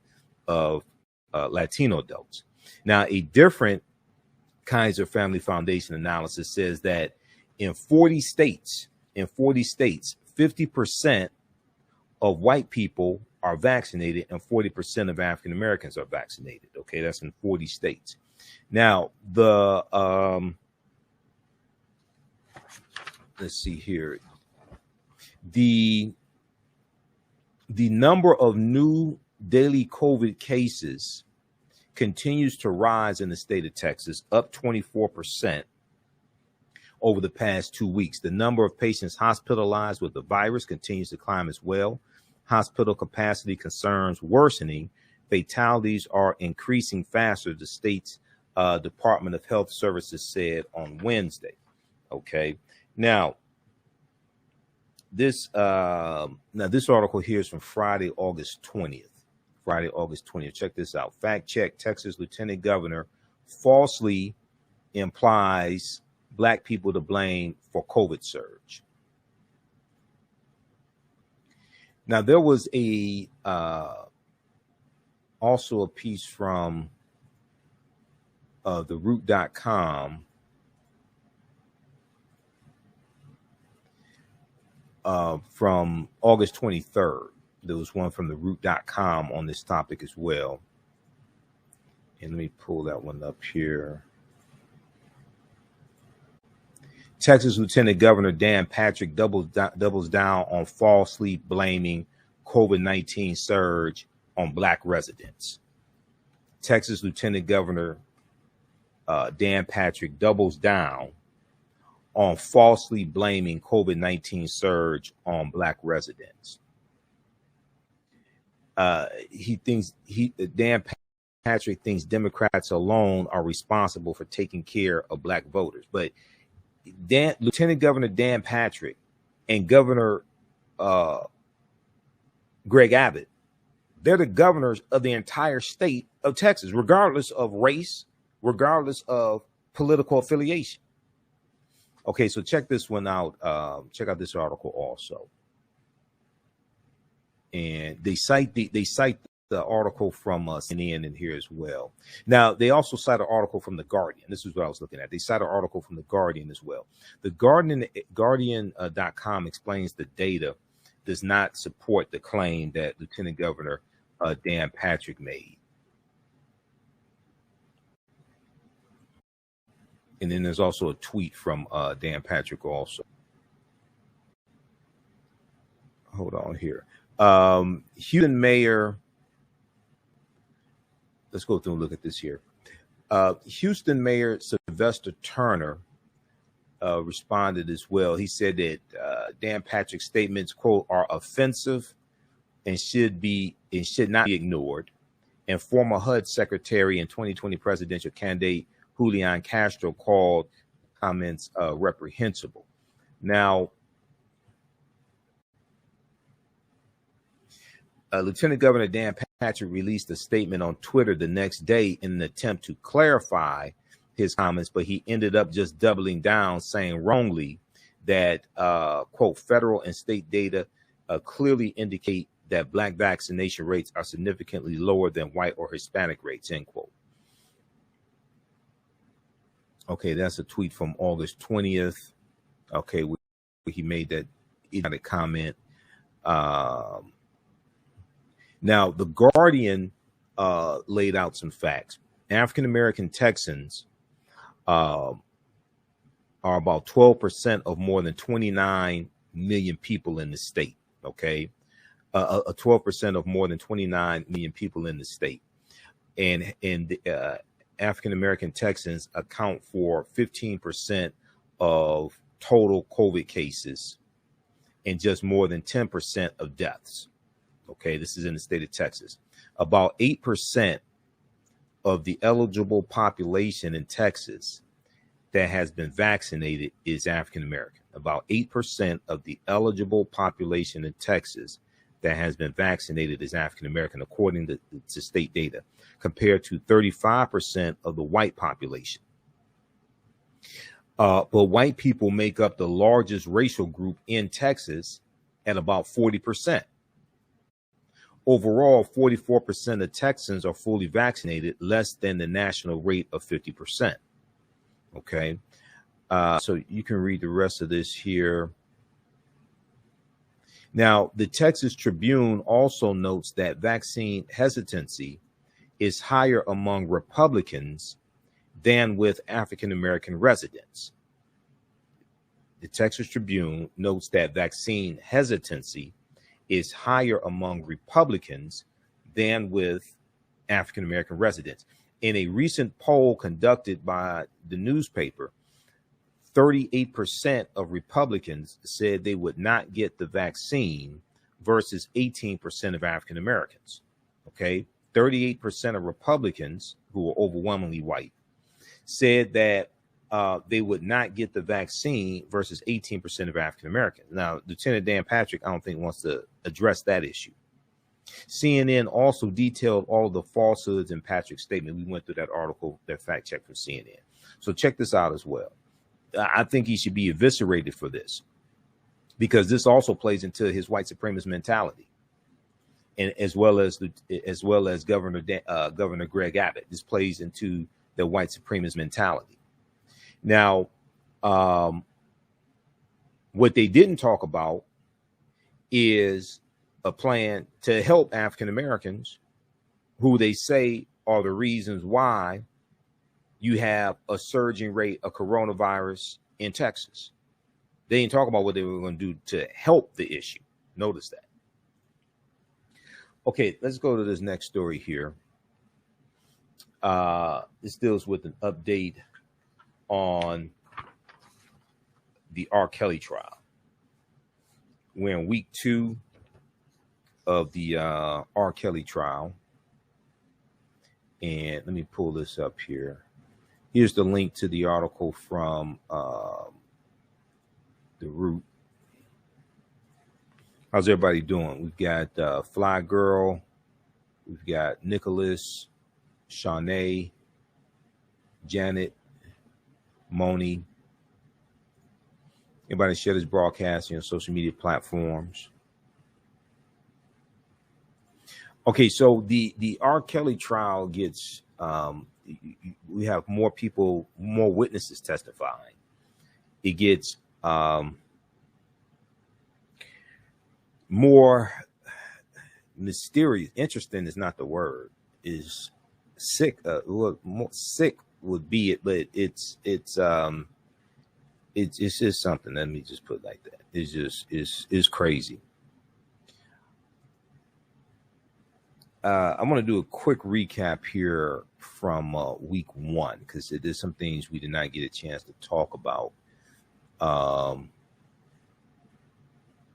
A: of Latino adults. Now, a different Kaiser Family Foundation analysis says that in 40 states, 50% of white people are vaccinated and 40% of African Americans are vaccinated. Okay, that's in 40 states. Now, let's see here. The number of new daily COVID cases continues to rise in the state of Texas, up 24% over the past 2 weeks. The number of patients hospitalized with the virus continues to climb as well. Hospital capacity concerns worsening. Fatalities are increasing faster, the state's Department of Health Services said on Wednesday. Okay, now this article here is from Friday, August 20th. Friday, August 20th. Check this out. Fact check: Texas Lieutenant Governor falsely implies black people to blame for COVID surge. Now there was a also a piece from theroot.com from August 23rd. There was one from theroot.com on this topic as well. And let me pull that one up here. Texas Lieutenant Governor Dan Patrick doubles down on falsely blaming COVID-19 surge on black residents. Texas Lieutenant Governor Dan Patrick doubles down on falsely blaming COVID-19 surge on black residents. Dan Patrick thinks Democrats alone are responsible for taking care of black voters, but Lieutenant Governor Dan Patrick and Governor Greg Abbott, they're the governors of the entire state of Texas, regardless of race, regardless of political affiliation. Okay, so check this one out. Check out this article also. And they cite the article from CNN in here as well. Now, they also cite an article from The Guardian. This is what I was looking at. They cite an article from The Guardian as well. The Guardian.com explains the data does not support the claim that Lieutenant Governor Dan Patrick made. And then there's also a tweet from Dan Patrick also. Hold on here. Houston Mayor, let's go through and look at this here. Houston Mayor Sylvester Turner responded as well. He said that Dan Patrick's statements, quote, are offensive and should not be ignored. And former HUD Secretary and 2020 presidential candidate Julian Castro called comments reprehensible. Now, Lieutenant Governor Dan Patrick released a statement on Twitter the next day in an attempt to clarify his comments, but he ended up just doubling down, saying wrongly that, quote, federal and state data clearly indicate that black vaccination rates are significantly lower than white or Hispanic rates, end quote. Okay, that's a tweet from August 20th. Okay, he made that comment. Now, The Guardian laid out some facts. African-American Texans are about 12% of more than 29 million people in the state, okay? 12% of more than 29 million people in the state. And African-American Texans account for 15% of total COVID cases and just more than 10% of deaths. Okay, this is in the state of Texas. About 8% of the eligible population in Texas that has been vaccinated is African American. About 8% of the eligible population in Texas that has been vaccinated is African American, according to state data, compared to 35% of the white population. But white people make up the largest racial group in Texas at about 40%. Overall, 44% of Texans are fully vaccinated, less than the national rate of 50%. Okay, so you can read the rest of this here. Now, the Texas Tribune also notes that vaccine hesitancy is higher among Republicans than with African-American residents. The Texas Tribune notes that vaccine hesitancy is higher among Republicans than with African-American residents. In a recent poll conducted by the newspaper, 38% of Republicans said they would not get the vaccine versus 18% of African Americans. Okay, 38% of Republicans, who are overwhelmingly white, said that they would not get the vaccine versus 18% of African Americans. Now, Lieutenant Dan Patrick, I don't think wants to address that issue. CNN also detailed all the falsehoods in Patrick's statement. We went through that article, that fact check from CNN. So check this out as well. I think he should be eviscerated for this, because this also plays into his white supremacist mentality, and as well as Governor Greg Abbott. This plays into the white supremacist mentality. Now, what they didn't talk about is a plan to help African Americans, who they say are the reasons why you have a surging rate of coronavirus in Texas. They didn't talk about what they were going to do to help the issue. Notice that. Okay, let's go to this next story here. This deals with an update on the R. Kelly trial. We're in week 2 of the R. Kelly trial. And let me pull this up here. Here's the link to the article from The Root. How's everybody doing? We've got Fly Girl. We've got Nicholas, Shanae, Janet, Moni. Everybody share this broadcast on social media platforms. Okay, so the R. Kelly trial gets, we have more people, more witnesses testifying. It gets more mysterious. Interesting is not the word. Is sick. Well, more sick would be it, but it's just something. Let me just put it like that. It's just it's crazy. I want to do a quick recap here from week 1, because there's some things we did not get a chance to talk about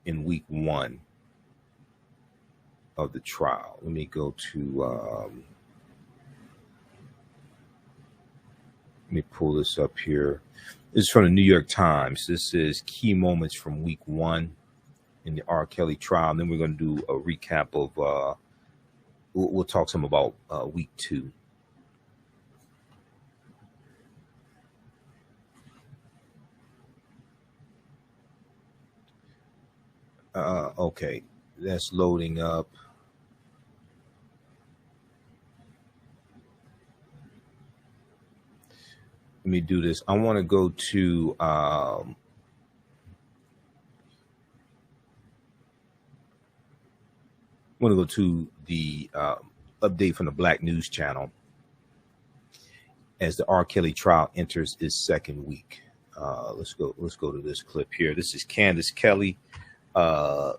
A: in week 1 of the trial. Let me go to let me pull this up here. This is from the New York Times. This is key moments from week 1 in the R. Kelly trial. And then we're going to do a recap of we'll talk some about week 2. Okay, that's loading up. Let me do this. I want to go to the update from the Black News Channel as the R. Kelly trial enters its 2nd week. Let's go to this clip here. This is Candace Kelly,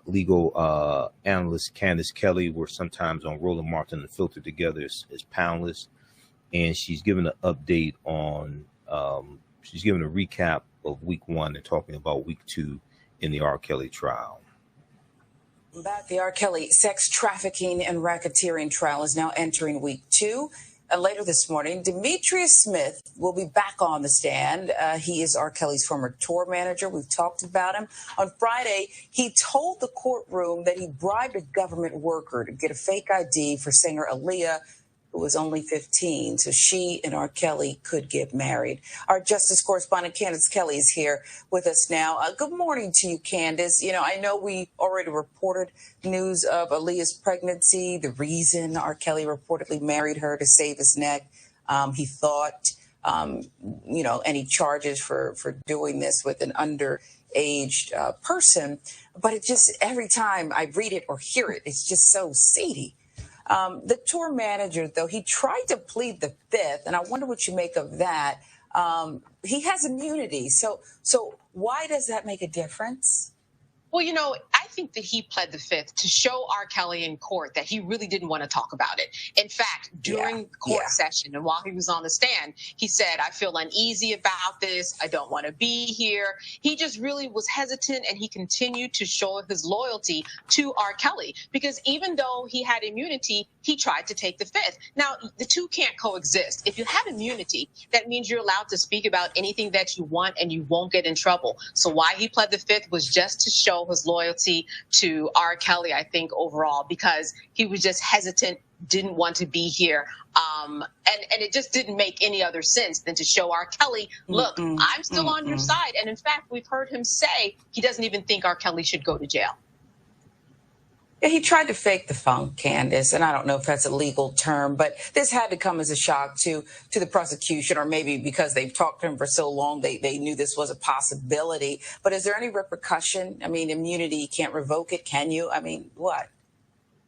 A: legal analyst Candace Kelly. We're sometimes on Roland Martin and Filtered together as panelists, and she's giving an update on. She's giving a recap of week 1 and talking about week 2 in the R. Kelly trial.
J: Back, the R. Kelly sex trafficking and racketeering trial is now entering week 2. And later this morning, Demetrius Smith will be back on the stand. He is R. Kelly's former tour manager. We've talked about him. On Friday, he told the courtroom that he bribed a government worker to get a fake ID for singer Aaliyah, who was only 15, so she and R. Kelly could get married. Our justice correspondent, Candace Kelly, is here with us now. Good morning to you, Candace. You know, I know we already reported news of Aaliyah's pregnancy, the reason R. Kelly reportedly married her to save his neck. He thought, any charges for doing this with an underage person. But it just, every time I read it or hear it, it's just so seedy. The tour manager, though, he tried to plead the 5th, and I wonder what you make of that. He has immunity. So why does that make a difference?
K: Well, I I think that he pled the fifth to show R. Kelly in court that he really didn't want to talk about it. In fact, during court session and while he was on the stand, he said, I feel uneasy about this. I don't want to be here. He just really was hesitant, and he continued to show his loyalty to R. Kelly because even though he had immunity, he tried to take the fifth. Now, the two can't coexist. If you have immunity, that means you're allowed to speak about anything that you want and you won't get in trouble. So why he pled the fifth was just to show his loyalty to R. Kelly, I think, overall, because he was just hesitant, didn't want to be here. And it just didn't make any other sense than to show R. Kelly, look, I'm still on your side. And in fact, we've heard him say he doesn't even think R. Kelly should go to jail.
J: Yeah, he tried to fake the funk, Candace, and I don't know if that's a legal term, but this had to come as a shock to the prosecution, or maybe because they've talked to him for so long, they knew this was a possibility. But is there any repercussion? I mean, immunity, you can't revoke it, can you? I mean, what?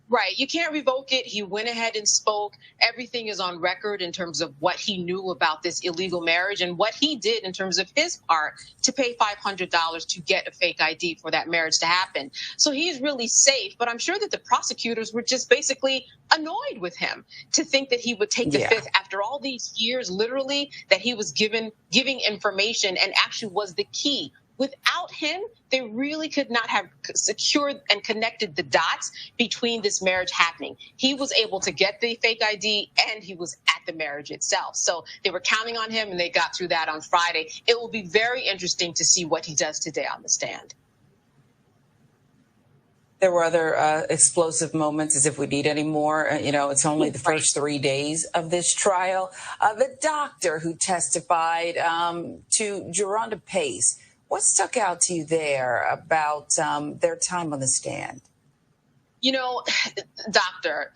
K: Right. You can't revoke it. He went ahead and spoke. Everything is on record in terms of what he knew about this illegal marriage and what he did in terms of his part to pay $500 to get a fake ID for that marriage to happen. So he's really safe. But I'm sure that the prosecutors were just basically annoyed with him to think that he would take the fifth after all these years, literally, that he was giving information and actually was the key. Without him, they really could not have secured and connected the dots between this marriage happening. He was able to get the fake ID, and he was at the marriage itself. So they were counting on him, and they got through that on Friday. It will be very interesting to see what he does today on the stand.
J: There were other explosive moments, as if we need any more. It's only the first 3 days of this trial. The doctor who testified to Joronda Pace, what stuck out to you there about their time on the stand?
K: You know, Dr.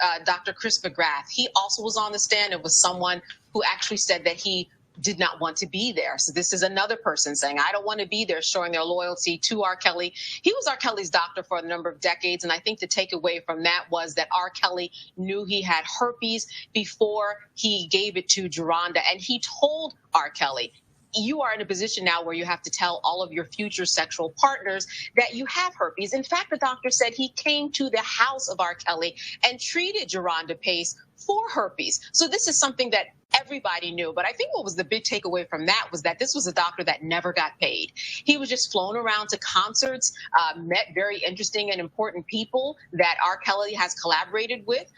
K: Chris McGrath, he also was on the stand. It was someone who actually said that he did not want to be there. So this is another person saying, I don't want to be there, showing their loyalty to R. Kelly. He was R. Kelly's doctor for a number of decades. And I think the takeaway from that was that R. Kelly knew he had herpes before he gave it to Joronda. And he told R. Kelly, you are in a position now where you have to tell all of your future sexual partners that you have herpes. In fact, the doctor said he came to the house of R. Kelly and treated Joronda Pace for herpes. So this is something that everybody knew. But I think what was the big takeaway from that was that this was a doctor that never got paid. He was just flown around to concerts, met very interesting and important people that R. Kelly has collaborated with,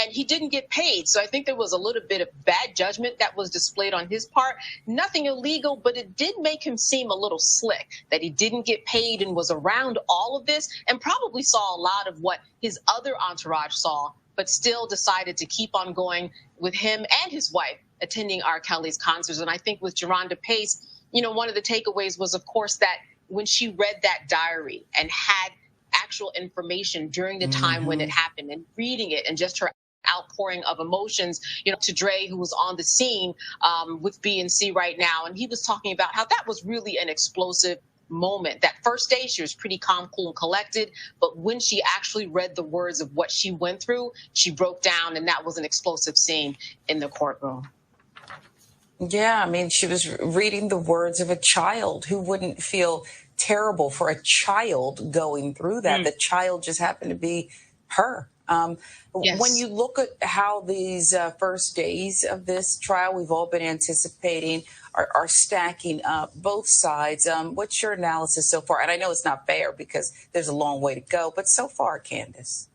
K: and he didn't get paid. So I think there was a little bit of bad judgment that was displayed on his part. Nothing illegal, but it did make him seem a little slick that he didn't get paid and was around all of this and probably saw a lot of what his other entourage saw, but still decided to keep on going with him and his wife attending R. Kelly's concerts. And I think with Joronda Pace, one of the takeaways was, of course, that when she read that diary and had actual information during the time when it happened and reading it and just her outpouring of emotions, to Dre, who was on the scene with BNC right now. And he was talking about how that was really an explosive moment. That first day, she was pretty calm, cool, and collected. But when she actually read the words of what she went through, she broke down, and that was an explosive scene in the courtroom.
J: Yeah, I mean, she was reading the words of a child. Who wouldn't feel terrible for a child going through that? The child just happened to be her.
K: Yes.
J: When you look at how these first days of this trial we've all been anticipating are stacking up, both sides, what's your analysis so far? And I know it's not fair because there's a long way to go, but so far, Candace.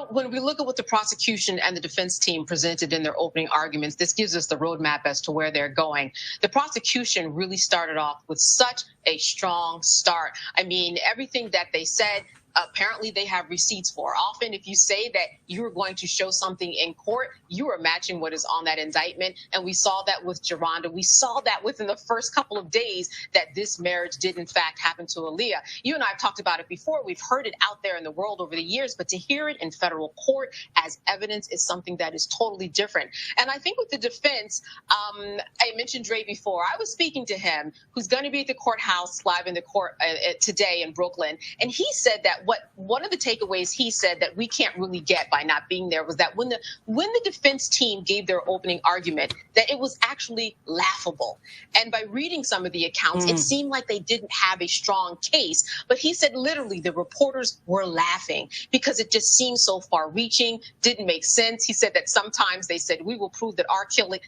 K: When we look at what the prosecution and the defense team presented in their opening arguments, this gives us the roadmap as to where they're going. The prosecution really started off with such a strong start. I mean, everything that they said, apparently they have receipts for. Often, if you say that you are going to show something in court, you are matching what is on that indictment. And we saw that with Joronda. We saw that within the first couple of days that this marriage did, in fact, happen to Aaliyah. You and I have talked about it before. We've heard it out there in the world over the years, but to hear it in federal court as evidence is something that is totally different. And I think with the defense, I mentioned Dre before. I was speaking to him, who's going to be at the courthouse live in the court today in Brooklyn. And he said that one of the takeaways he said that we can't really get by not being there was that when the defense team gave their opening argument, that it was actually laughable. And by reading some of the accounts, it seemed like they didn't have a strong case. But he said literally the reporters were laughing because it just seemed so far-reaching, didn't make sense. He said that sometimes they said, we will prove that R.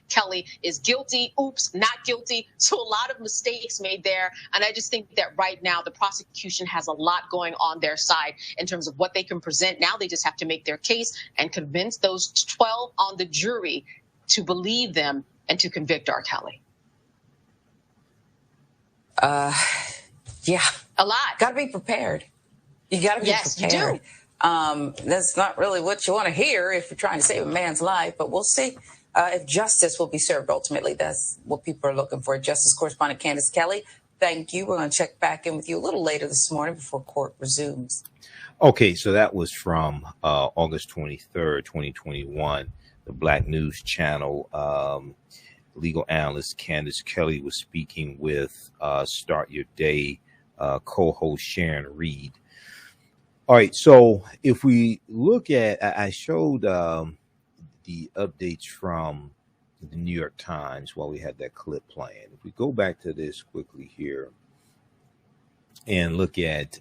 K: Kelly is guilty. Oops, not guilty. So a lot of mistakes made there. And I just think that right now the prosecution has a lot going on their side in terms of what they can present. Now they just have to make their case and convince those 12 on the jury to believe them and to convict R. Kelly.
J: Yeah.
K: A lot.
J: Got to be prepared. You got to be prepared.
K: You do.
J: That's not really what you want to hear if you're trying to save a man's life, but we'll see if justice will be served. Ultimately, that's what people are looking for. Justice correspondent Candace Kelly, thank you. We're going to check back in with you a little later this morning before court resumes.
A: Okay, so that was from August 23rd, 2021. The Black News Channel legal analyst Candace Kelly was speaking with Start Your Day co-host Sharon Reed. All right, so if we look at, I showed the updates from the New York Times while we had that clip playing. If we go back to this quickly here and look at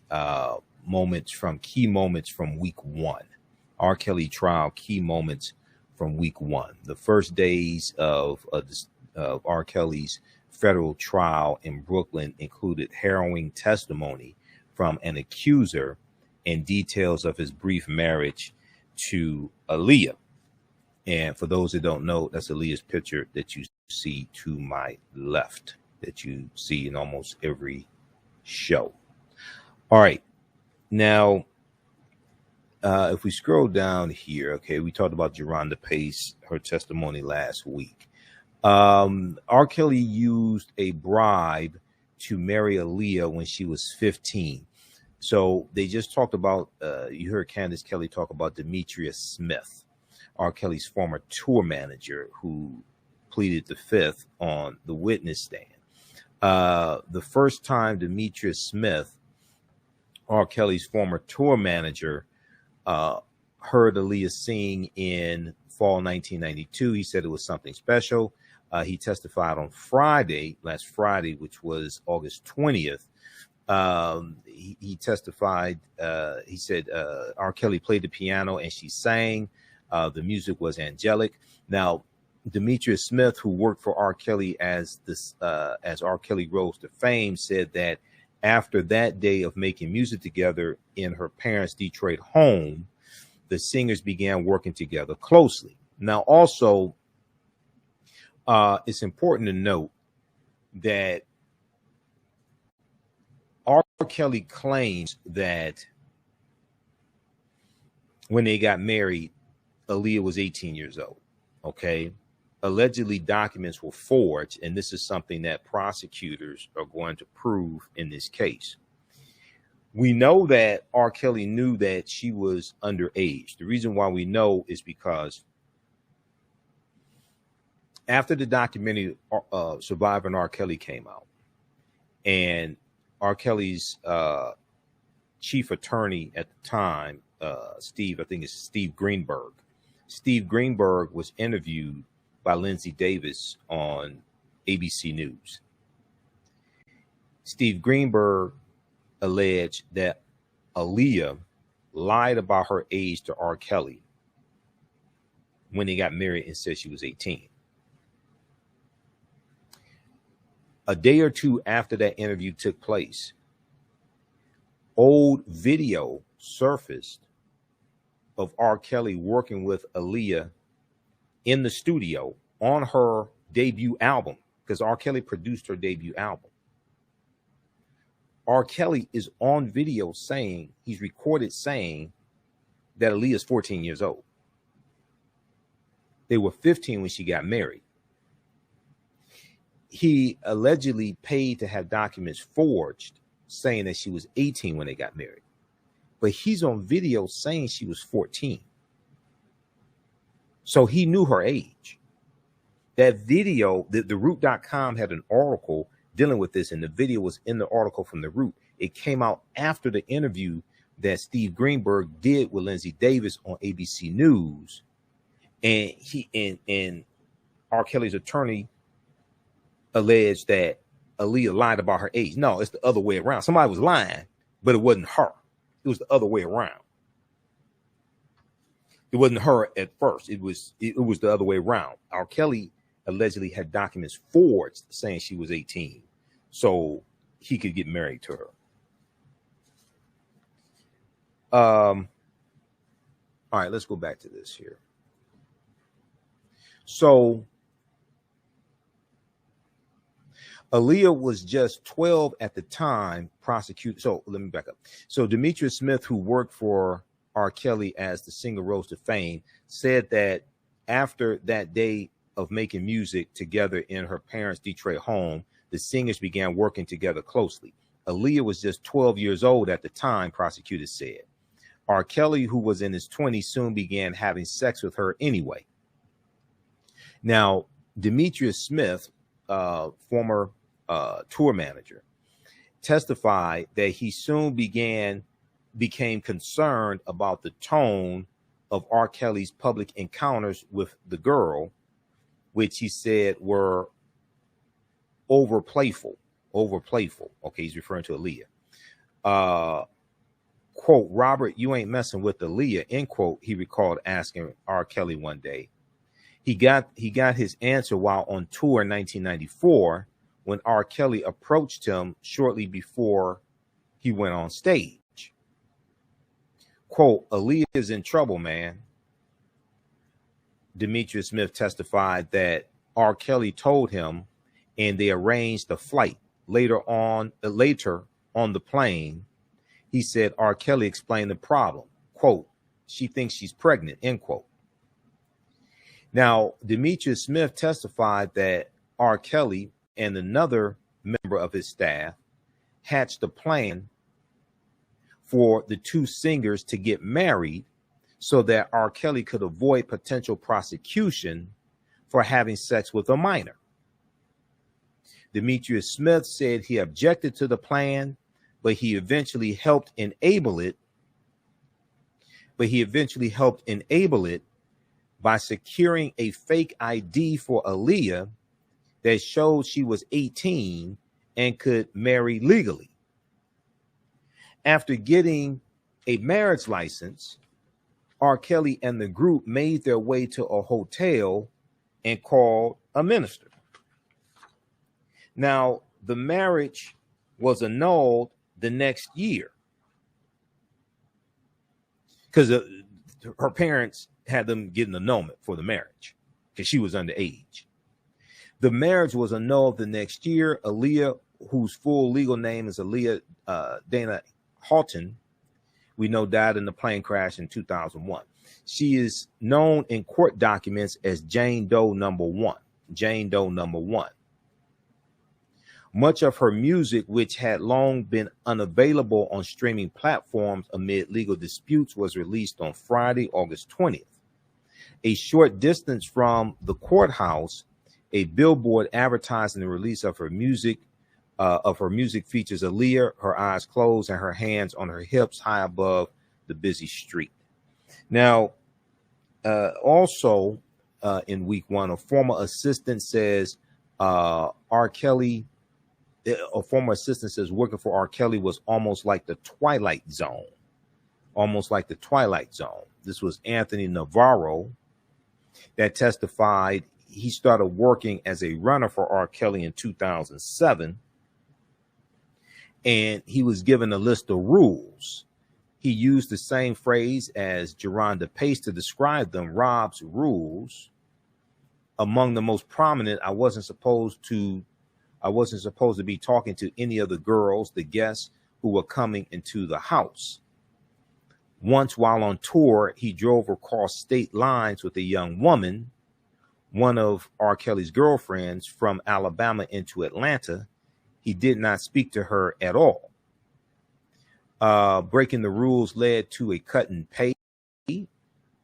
A: key moments from week one, R. Kelly trial, key moments from week one. The first days of R. Kelly's federal trial in Brooklyn included harrowing testimony from an accuser and details of his brief marriage to Aaliyah. And for those that don't know, that's Aaliyah's picture that you see to my left, that you see in almost every show. All right. Now, if we scroll down here, okay, we talked about Geronda Pace, her testimony last week. R. Kelly used a bribe to marry Aaliyah when she was 15. So they just talked about, you heard Candace Kelly talk about Demetrius Smith, R. Kelly's former tour manager, who pleaded the fifth on the witness stand. The first time Demetrius Smith, R. Kelly's former tour manager, heard Aaliyah sing in fall 1992, he said it was something special. He testified on last Friday, which was August 20th. He testified, he said R. Kelly played the piano and she sang. The music was angelic. Now, Demetrius Smith, who worked for R. Kelly as R. Kelly rose to fame, said that after that day of making music together in her parents' Detroit home, the singers began working together closely. Now, also, it's important to note that R. Kelly claims that when they got married, Aaliyah was 18 years old. Okay. Allegedly, documents were forged, and this is something that prosecutors are going to prove in this case. We know that R. Kelly knew that she was underage. The reason why we know is because after the documentary Surviving R. Kelly came out, and R. Kelly's chief attorney at the time, Steve Greenberg. Steve Greenberg was interviewed by Lindsay Davis on ABC News. Steve Greenberg alleged that Aaliyah lied about her age to R. Kelly when they got married and said she was 18. A day or two after that interview took place, old video surfaced of R. Kelly working with Aaliyah in the studio on her debut album, because R. Kelly produced her debut album. R. Kelly is on video saying, he's recorded saying that Aaliyah is 14 years old. They were 15 when she got married. He allegedly paid to have documents forged saying that she was 18 when they got married. But he's on video saying she was 14. So he knew her age. That video, the Root.com had an article dealing with this, and the video was in the article from the Root. It came out after the interview that Steve Greenberg did with Lindsay Davis on ABC News, and and R. Kelly's attorney alleged that Aaliyah lied about her age. No, it's the other way around. Somebody was lying, but it wasn't her. It was the other way around. It wasn't her at first. It was the other way around. R. Kelly allegedly had documents forged saying she was 18, so he could get married to her. All right, let's go back to this here. So Aaliyah was just 12 at the time, prosecuted. So let me back up. So Demetria Smith, who worked for R. Kelly as the singer rose to fame, said that after that day of making music together in her parents' Detroit home, the singers began working together closely. Aaliyah was just 12 years old at the time, prosecutors said. R. Kelly, who was in his 20s, soon began having sex with her anyway. Now, Demetria Smith, former tour manager, testified that he soon became concerned about the tone of R. Kelly's public encounters with the girl, which he said were over playful. Okay, he's referring to Aaliyah. Quote, "Robert, you ain't messing with Aaliyah," end quote, he recalled asking R. Kelly one day. He got his answer while on tour in 1994 when R. Kelly approached him shortly before he went on stage. Quote, "Aaliyah is in trouble, man." Demetria Smith testified that R. Kelly told him, and they arranged a flight. Later on the plane, he said R. Kelly explained the problem. Quote, "She thinks she's pregnant," end quote. Now, Demetria Smith testified that R. Kelly and another member of his staff hatched a plan for the two singers to get married so that R. Kelly could avoid potential prosecution for having sex with a minor. Demetria Smith said he objected to the plan, but he eventually helped enable it. By securing a fake ID for Aaliyah that showed she was 18 and could marry legally. After getting a marriage license, R. Kelly and the group made their way to a hotel and called a minister. Now, the marriage was annulled the next year because her parents had them get an annulment for the marriage because she was underage. The marriage was annulled the next year. Aaliyah, whose full legal name is Aaliyah Dana Houghton, we know died in the plane crash in 2001. She is known in court documents as Jane Doe number 1. Jane Doe number 1. Much of her music, which had long been unavailable on streaming platforms amid legal disputes, was released on Friday, August 20th. A short distance from the courthouse, a billboard advertising the release of her music features Aaliyah, her eyes closed and her hands on her hips high above the busy street. Now, also in week 1, a former assistant says working for R. Kelly was almost like the Twilight Zone. This was Anthony Navarro that testified. He started working as a runner for R. Kelly in 2007, and he was given a list of rules. He used the same phrase as Geronda Pace to describe them, Rob's rules. Among the most prominent, I wasn't supposed to be talking to any of the girls, the guests who were coming into the house. Once while on tour, he drove across state lines with a young woman, one of R. Kelly's girlfriends, from Alabama into Atlanta. He did not speak to her at all. Breaking the rules led to a cut in pay.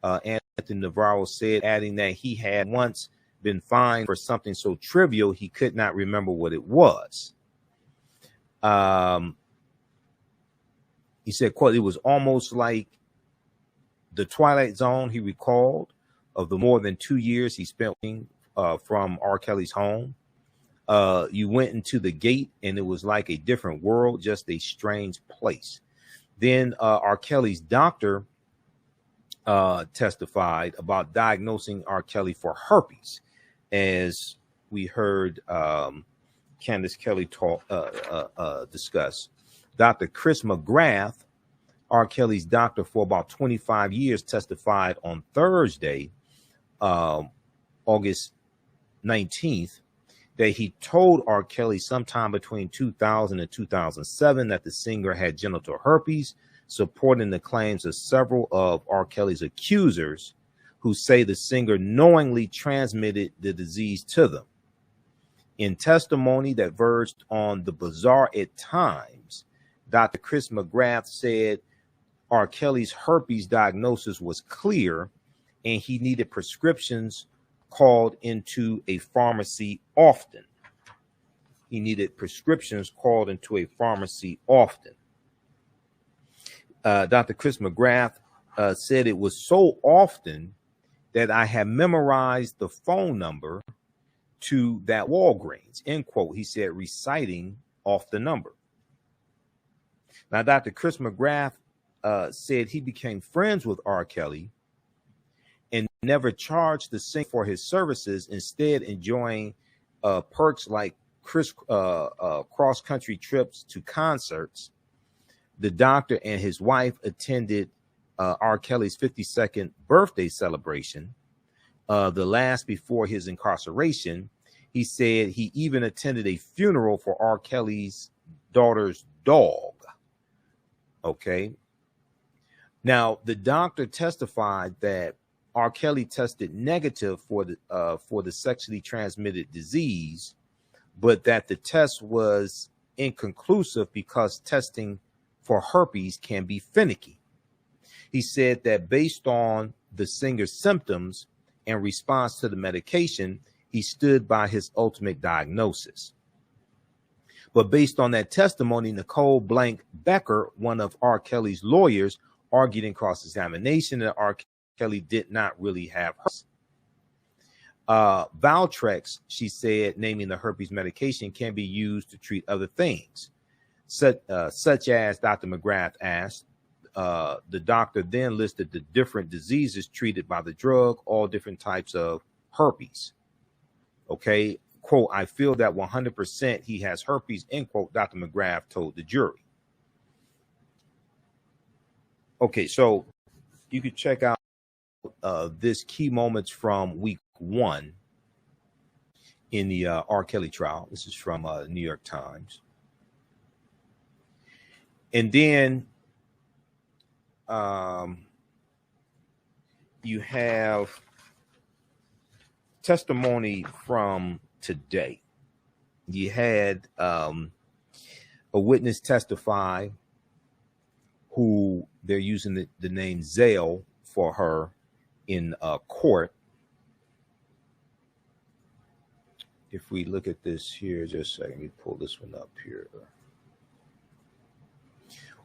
A: Anthony Navarro said, adding that he had once been fined for something so trivial he could not remember what it was. He said, quote, it was almost like the Twilight Zone, he recalled, of the more than 2 years he spent from R. Kelly's home. You went into the gate and it was like a different world, just a strange place. Then R. Kelly's doctor testified about diagnosing R. Kelly for herpes, as we heard Candace Kelly discuss. Dr. Chris McGrath, R. Kelly's doctor for about 25 years, testified on Thursday, August 19th, that he told R. Kelly sometime between 2000 and 2007 that the singer had genital herpes, supporting the claims of several of R. Kelly's accusers who say the singer knowingly transmitted the disease to them. In testimony that verged on the bizarre at times, Dr. Chris McGrath said R. Kelly's herpes diagnosis was clear and he needed prescriptions called into a pharmacy often. He needed prescriptions called into a pharmacy often. Dr. Chris McGrath said it was so often that I had memorized the phone number to that Walgreens, end quote. He said, reciting off the number. Now, Dr. Chris McGrath said he became friends with R. Kelly and never charged the singer for his services, instead enjoying perks like cross-country trips to concerts. The doctor and his wife attended R. Kelly's 52nd birthday celebration, the last before his incarceration. He said he even attended a funeral for R. Kelly's daughter's dog. Okay. Now, the doctor testified that R. Kelly tested negative for the sexually transmitted disease, but that the test was inconclusive because testing for herpes can be finicky. He said that based on the singer's symptoms and response to the medication, he stood by his ultimate diagnosis. But based on that testimony, Nicole Blank Becker, one of R. Kelly's lawyers, argued in cross-examination that R. Kelly did not really have herpes. Valtrex, she said, naming the herpes medication, can be used to treat other things, such as Dr. McGrath asked. The doctor then listed the different diseases treated by the drug, all different types of herpes. Okay, quote, I feel that 100% he has herpes, end quote, Dr. McGrath told the jury. Okay, so you could check out this key moments from week 1 in the R. Kelly trial. This is from New York Times. And then you have testimony from today. You had a witness testify who they're using the name Zale for her in court. If we look at this here, just a second, let me pull this one up here.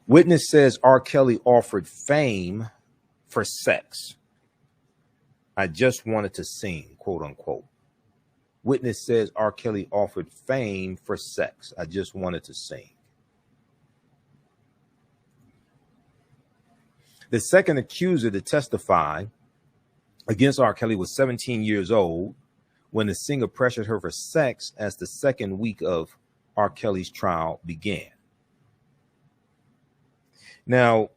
A: Witness says R. Kelly offered fame for sex. I just wanted to sing, quote unquote. Witness says R. Kelly offered fame for sex. I just wanted to sing. The second accuser to testify against R. Kelly was 17 years old when the singer pressured her for sex as the second week of R. Kelly's trial began. Now,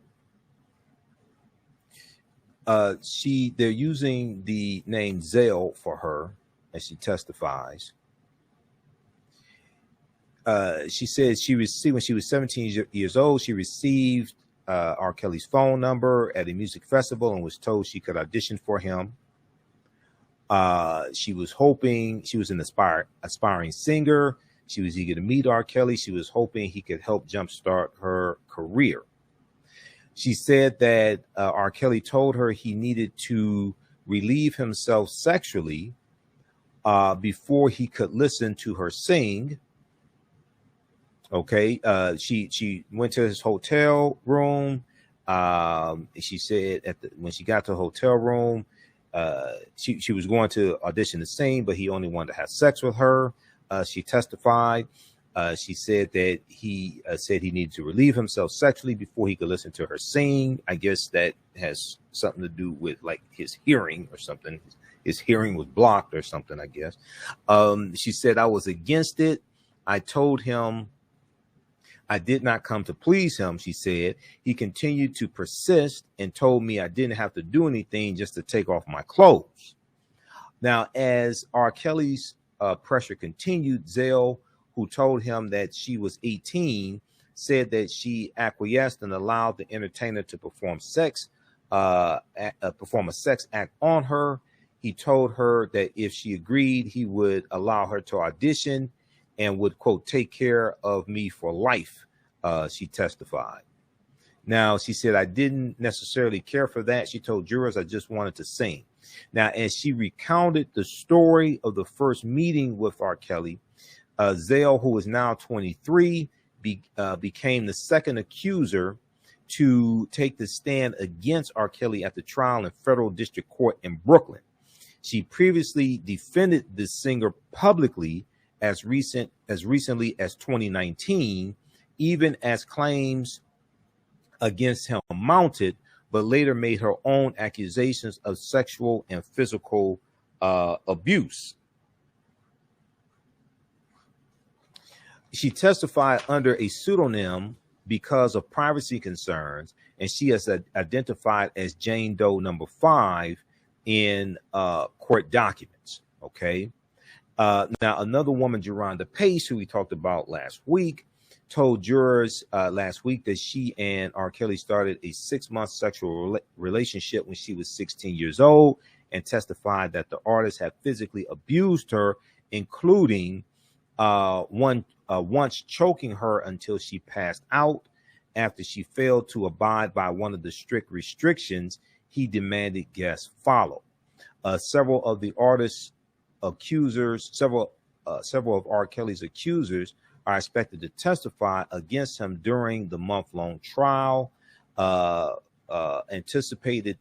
A: they're using the name Zale for her as she testifies. She says she received, when she was 17 years old, she received R. Kelly's phone number at a music festival and was told she could audition for him. She was hoping, she was an aspiring singer. She was eager to meet R. Kelly. She was hoping he could help jumpstart her career. She said that R. Kelly told her he needed to relieve himself Okay. She went to his hotel room. She said when she got to the hotel room, she was going to audition to sing, but he only wanted to have sex with her. She testified. She said that he said he needed to relieve himself sexually before he could listen to her sing. I guess that has something to do with like his hearing or something. His hearing was blocked or something, I guess. She said, I was against it. I told him I did not come to please him, she said. He continued to persist and told me I didn't have to do anything just to take off my clothes. Now, as R. Kelly's pressure continued, Zell, who told him that she was 18, said that she acquiesced and allowed the entertainer to perform a sex act on her. He told her that if she agreed, he would allow her to audition and would, quote, take care of me for life, she testified. Now, she said, I didn't necessarily care for that. She told jurors, I just wanted to sing. Now, as she recounted the story of the first meeting with R. Kelly, Zell, who is now 23, became the second accuser to take the stand against R. Kelly at the trial in federal district court in Brooklyn. She previously defended the singer publicly as recently as 2019, even as claims against him mounted, but later made her own accusations of sexual and physical abuse. She testified under a pseudonym because of privacy concerns, and she is identified as Jane Doe number 5 in court documents. Okay. Now, another woman, Jerronda Pace, who we talked about last week, told jurors last week that she and R. Kelly started a 6-month sexual relationship when she was 16 years old, and testified that the artist had physically abused her, including once choking her until she passed out. After she failed to abide by one of the strict restrictions he demanded guests follow. Several of the artist's accusers, several of R. Kelly's accusers are expected to testify against him during the month-long trial. Anticipated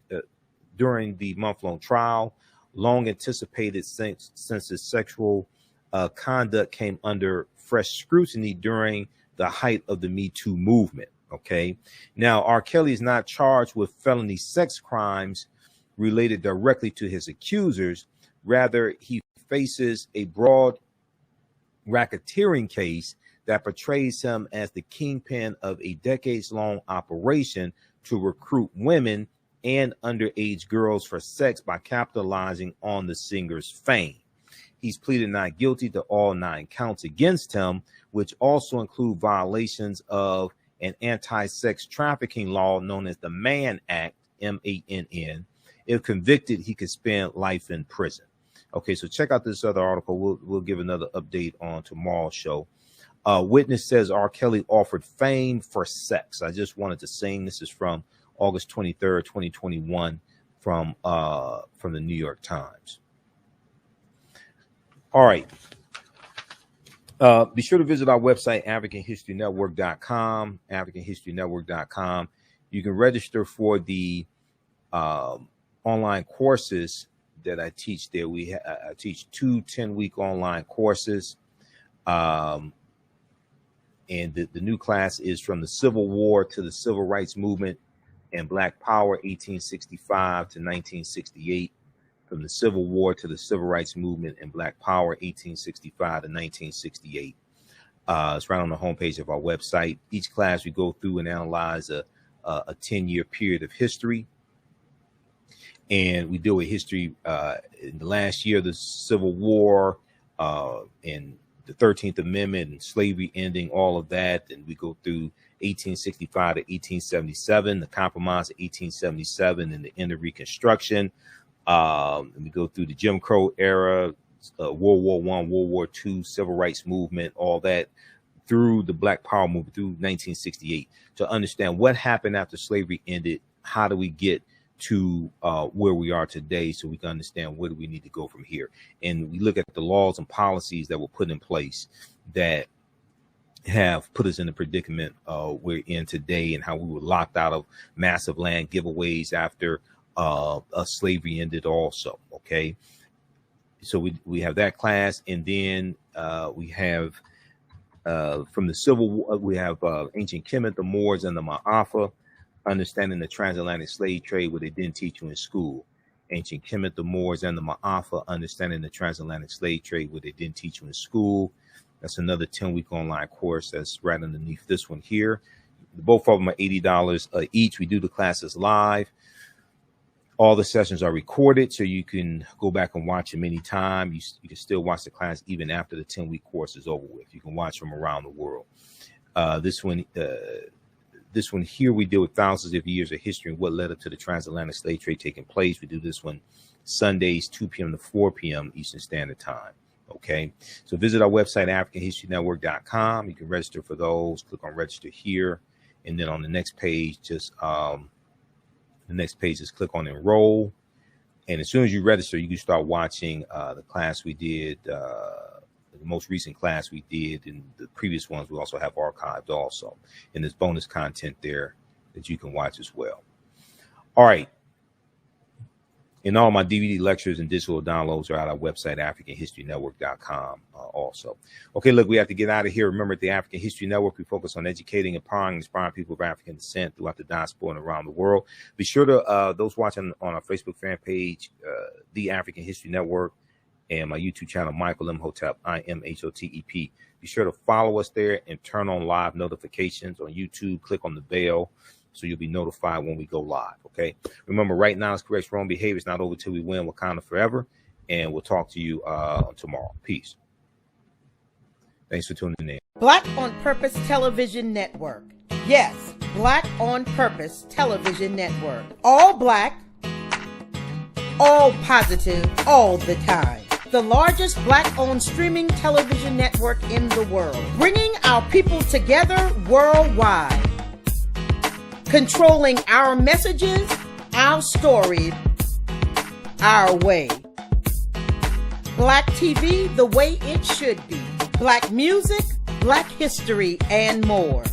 A: during the month-long trial, long anticipated since his sexual conduct came under fresh scrutiny during the height of the Me Too movement. Okay. Now, R. Kelly is not charged with felony sex crimes related directly to his accusers. Rather, he faces a broad racketeering case that portrays him as the kingpin of a decades-long operation to recruit women and underage girls for sex by capitalizing on the singer's fame. He's pleaded not guilty to all 9 counts against him, which also include violations of an anti-sex trafficking law known as the Mann Act, M-A-N-N. If convicted, he could spend life in prison. Okay, so check out this other article. We'll give another update on tomorrow's show. Witness says R. Kelly offered fame for sex. I just wanted to sing. This is from August 23rd, 2021, from the New York Times. All right. Be sure to visit our website, AfricanHistoryNetwork.com, AfricanHistoryNetwork.com. You can register for the online courses that I teach there. I teach 2 10-week online courses. And the new class is from the Civil War to the Civil Rights Movement and Black Power, 1865 to 1968. From the Civil War to the Civil Rights Movement and Black Power, 1865 to 1968. It's right on the homepage of our website. Each class we go through and analyze a 10-year period of history. And we deal with history in the last year, the Civil War, and the 13th Amendment and slavery ending, all of that. And we go through 1865 to 1877, the Compromise of 1877, and the end of Reconstruction. And we go through the Jim Crow era, World War I, World War II, Civil Rights Movement, all that, through the Black Power movement, through 1968, to understand what happened after slavery ended. How do we get to where we are today, so we can understand where do we need to go from here. And we look at the laws and policies that were put in place that have put us in the predicament we're in today, and how we were locked out of massive land giveaways after slavery ended also. Okay, so we have that class, and then we have from the Civil War, we have ancient Kemet, the Moors, and the Ma'afa, understanding the transatlantic slave trade, what they didn't teach you in school. Ancient Kemet, the Moors, and the Ma'afa, understanding the transatlantic slave trade, what they didn't teach you in school. That's another 10-week online course that's right underneath this one here. Both of them are $80 each. We do the classes live. All the sessions are recorded, so you can go back and watch them anytime. You can still watch the class even after the 10-week course is over with. You can watch them around the world. This one here, we deal with thousands of years of history and what led up to the transatlantic slave trade taking place. We do this one Sundays, 2 p.m. to 4 p.m. Eastern Standard Time. Okay, so visit our website, AfricanHistoryNetwork.com. You can register for those. Click on register here, and then on the next page, just the next page is click on enroll. And as soon as you register, you can start watching the class we did, the most recent class we did, and the previous ones we also have archived also. And there's bonus content there that you can watch as well. All right. And all my DVD lectures and digital downloads are at our website, AfricanHistoryNetwork.com also. Okay, look, we have to get out of here. Remember, at the African History Network, we focus on educating, empowering, and inspiring people of African descent throughout the diaspora and around the world. Be sure to, those watching on our Facebook fan page, The African History Network, and my YouTube channel, Michael Imhotep, IMHOTEP. Be sure to follow us there and turn on live notifications on YouTube. Click on the bell, so you'll be notified when we go live, okay? Remember, right now is correct. Wrong behavior is not over till we win Wakanda forever. And we'll talk to you tomorrow. Peace. Thanks for tuning in.
L: Black on Purpose Television Network. Yes, Black on Purpose Television Network. All black, all positive, all the time. The largest black-owned streaming television network in the world. Bringing our people together worldwide. Controlling our messages, our stories, our way. Black TV the way it should be. Black music, Black history, and more.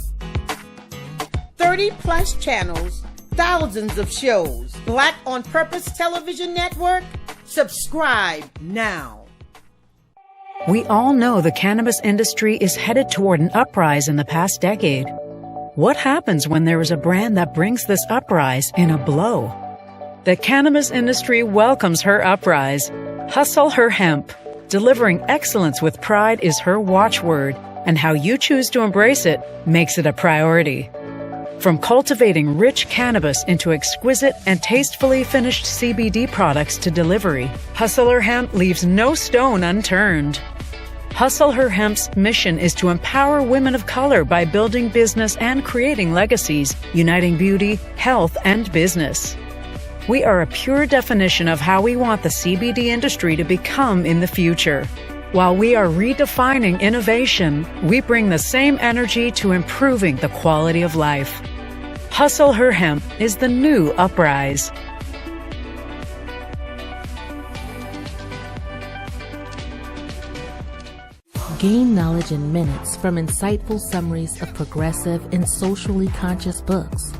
L: 30+ channels, thousands of shows. Black on Purpose Television Network. Subscribe now.
M: We all know the cannabis industry is headed toward an uprise in the past decade. What happens when there is a brand that brings this uprise in a blow? The cannabis industry welcomes her uprise. Hustle her hemp. Delivering excellence with pride is her watchword, and how you choose to embrace it makes it a priority. From cultivating rich cannabis into exquisite and tastefully finished CBD products to delivery, Hustle Her Hemp leaves no stone unturned. Hustle Her Hemp's mission is to empower women of color by building business and creating legacies, uniting beauty, health, and business. We are a pure definition of how we want the CBD industry to become in the future. While we are redefining innovation, we bring the same energy to improving the quality of life. Hustle Her Hemp is the new uprise.
N: Gain knowledge in minutes from insightful summaries of progressive and socially conscious books.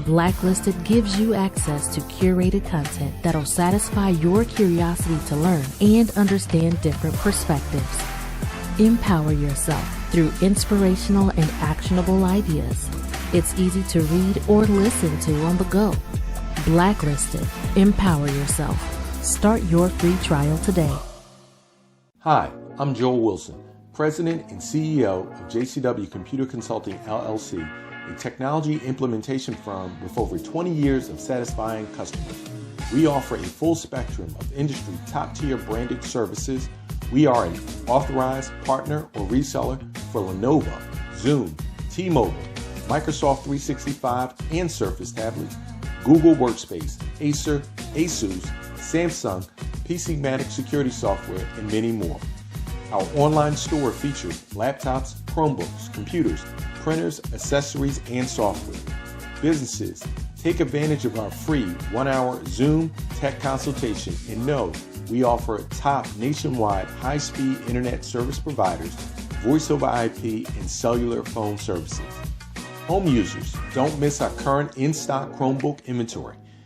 N: Blacklisted gives you access to curated content that'll satisfy your curiosity to learn and understand different perspectives. Empower yourself through inspirational and actionable ideas. It's easy to read or listen to on the go. Blacklisted. Empower yourself. Start your free trial today.
O: Hi, I'm Joel Wilson, President and CEO of JCW Computer Consulting, LLC, a technology implementation firm with over 20 years of satisfying customers. We offer a full spectrum of industry top-tier branded services. We are an authorized partner or reseller for Lenovo, Zoom, T-Mobile, Microsoft 365 and Surface tablets, Google Workspace, Acer, Asus, Samsung, PCmatic security software, and many more. Our online store features laptops, Chromebooks, computers, printers, accessories, and software. Businesses, take advantage of our free 1-hour Zoom tech consultation and know we offer top nationwide high-speed internet service providers, voice over IP, and cellular phone services. Home users, don't miss our current in-stock Chromebook inventory.